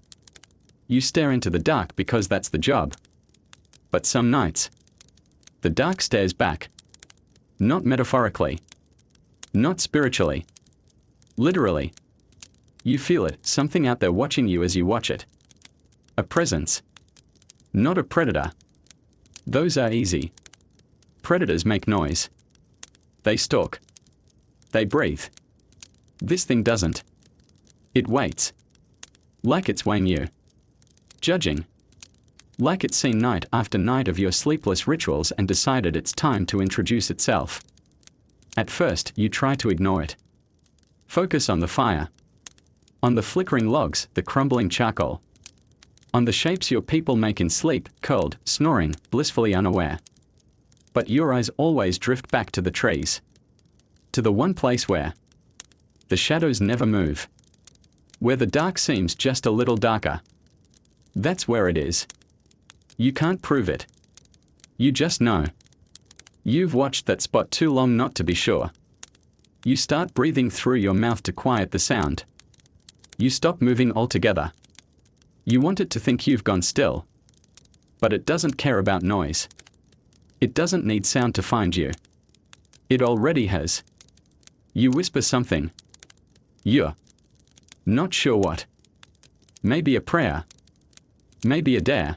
You stare into the dark because that's the job. But some nights, the dark stares back. Not metaphorically. Not spiritually. Literally. You feel it, something out there watching you as you watch it. A presence. Not a predator. Those are easy. Predators make noise. They stalk. They breathe. This thing doesn't. It waits. Like it's weighing you. Judging. Like it's seen night after night of your sleepless rituals and decided it's time to introduce itself. At first, you try to ignore it. Focus on the fire. On the flickering logs, the crumbling charcoal. On the shapes your people make in sleep, curled, snoring, blissfully unaware. But your eyes always drift back to the trees. To the one place where the shadows never move. Where the dark seems just a little darker. That's where it is. You can't prove it. You just know. You've watched that spot too long not to be sure. You start breathing through your mouth to quiet the sound. You stop moving altogether. You want it to think you've gone still. But it doesn't care about noise. It doesn't need sound to find you. It already has. You whisper something. You're not sure what. Maybe a prayer. Maybe a dare.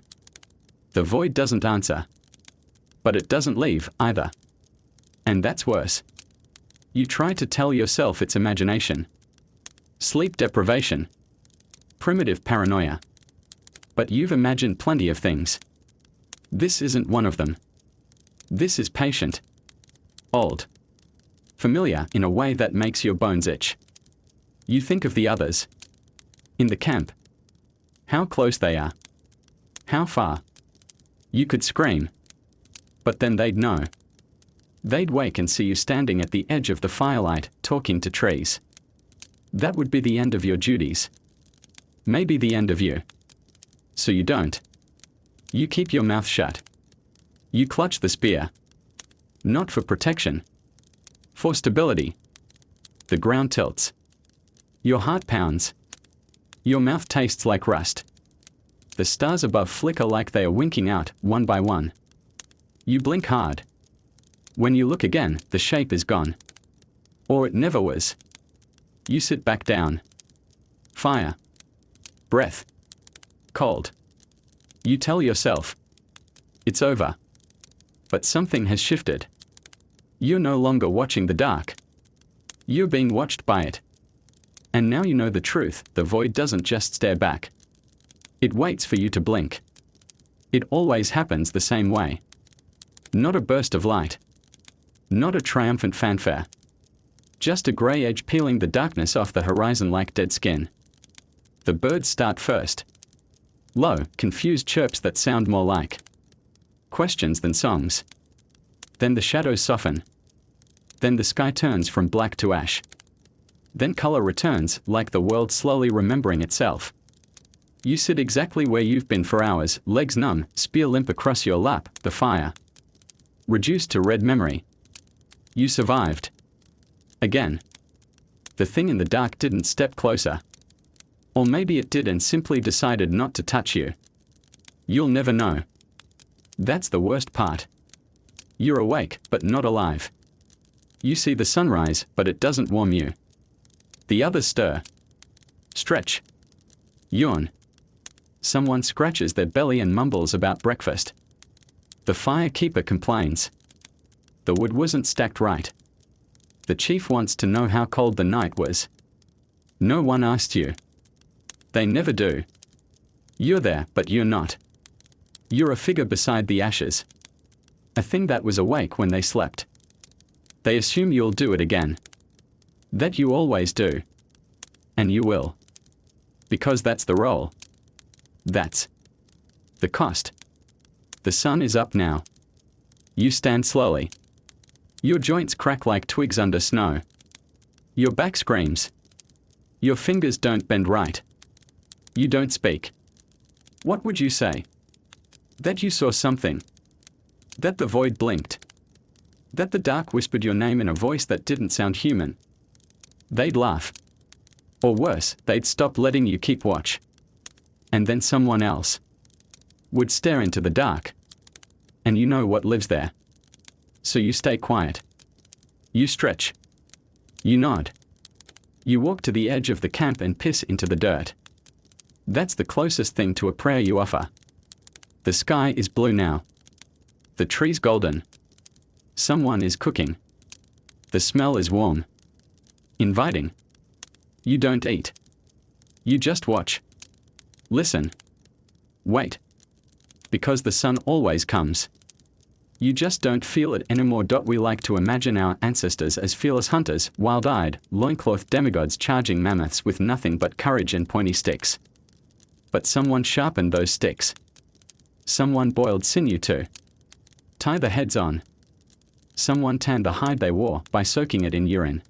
The void doesn't answer. But it doesn't leave, either. And that's worse. You try to tell yourself it's imagination. Sleep deprivation. Primitive paranoia. But you've imagined plenty of things. This isn't one of them. This is patient. Old. Familiar in a way that makes your bones itch. You think of the others. In the camp. How close they are. How far. You could scream. But then they'd know. They'd wake and see you standing at the edge of the firelight, talking to trees. That would be the end of your duties. Maybe the end of you. So you don't. You keep your mouth shut. You clutch the spear. Not for protection. For stability. The ground tilts. Your heart pounds. Your mouth tastes like rust. The stars above flicker like they are winking out, one by one. You blink hard. When you look again, the shape is gone. Or it never was. You sit back down. Fire. Breath. Cold. You tell yourself. It's over. But something has shifted. You're no longer watching the dark. You're being watched by it. And now you know the truth, the void doesn't just stare back. It waits for you to blink. It always happens the same way. Not a burst of light. Not a triumphant fanfare. Just a grey edge peeling the darkness off the horizon like dead skin. The birds start first. Low, confused chirps that sound more like questions than songs. Then the shadows soften. Then the sky turns from black to ash. Then color returns, like the world slowly remembering itself. You sit exactly where you've been for hours, legs numb, spear limp across your lap, the fire. Reduced to red memory. You survived. Again. The thing in the dark didn't step closer. Or maybe it did and simply decided not to touch you. You'll never know. That's the worst part. You're awake, but not alive. You see the sunrise, but it doesn't warm you. The others stir. Stretch. Yawn. Someone scratches their belly and mumbles about breakfast. The firekeeper complains. The wood wasn't stacked right. The chief wants to know how cold the night was. No one asked you. They never do. You're there, but you're not. You're a figure beside the ashes. A thing that was awake when they slept. They assume you'll do it again. That you always do. And you will. Because that's the role. That's the cost. The sun is up now. You stand slowly. Your joints crack like twigs under snow. Your back screams. Your fingers don't bend right. You don't speak. What would you say? That you saw something. That the void blinked. That the dark whispered your name in a voice that didn't sound human. They'd laugh. Or worse, they'd stop letting you keep watch. And then someone else would stare into the dark. And you know what lives there. So you stay quiet. You stretch. You nod. You walk to the edge of the camp and piss into the dirt. That's the closest thing to a prayer you offer. The sky is blue now. The tree's golden. Someone is cooking. The smell is warm. Inviting. You don't eat. You just watch. Listen. Wait. Because the sun always comes. You just don't feel it anymore. We like to imagine our ancestors as fearless hunters, wild-eyed, loincloth demigods charging mammoths with nothing but courage and pointy sticks. But someone sharpened those sticks. Someone boiled sinew to tie the heads on. Someone tanned the hide they wore by soaking it in urine.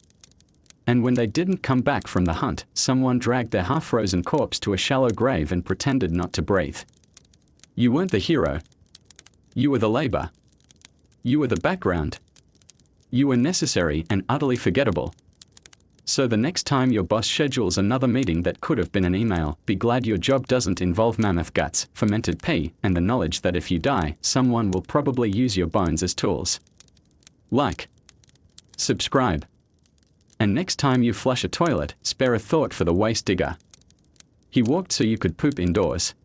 And when they didn't come back from the hunt, someone dragged their half-frozen corpse to a shallow grave and pretended not to breathe. You weren't the hero. You were the labor. You were the background. You were necessary and utterly forgettable. So the next time your boss schedules another meeting that could have been an email, be glad your job doesn't involve mammoth guts, fermented pee, and the knowledge that if you die, someone will probably use your bones as tools. Like. Subscribe. And next time you flush a toilet, spare a thought for the waste digger. He walked so you could poop indoors.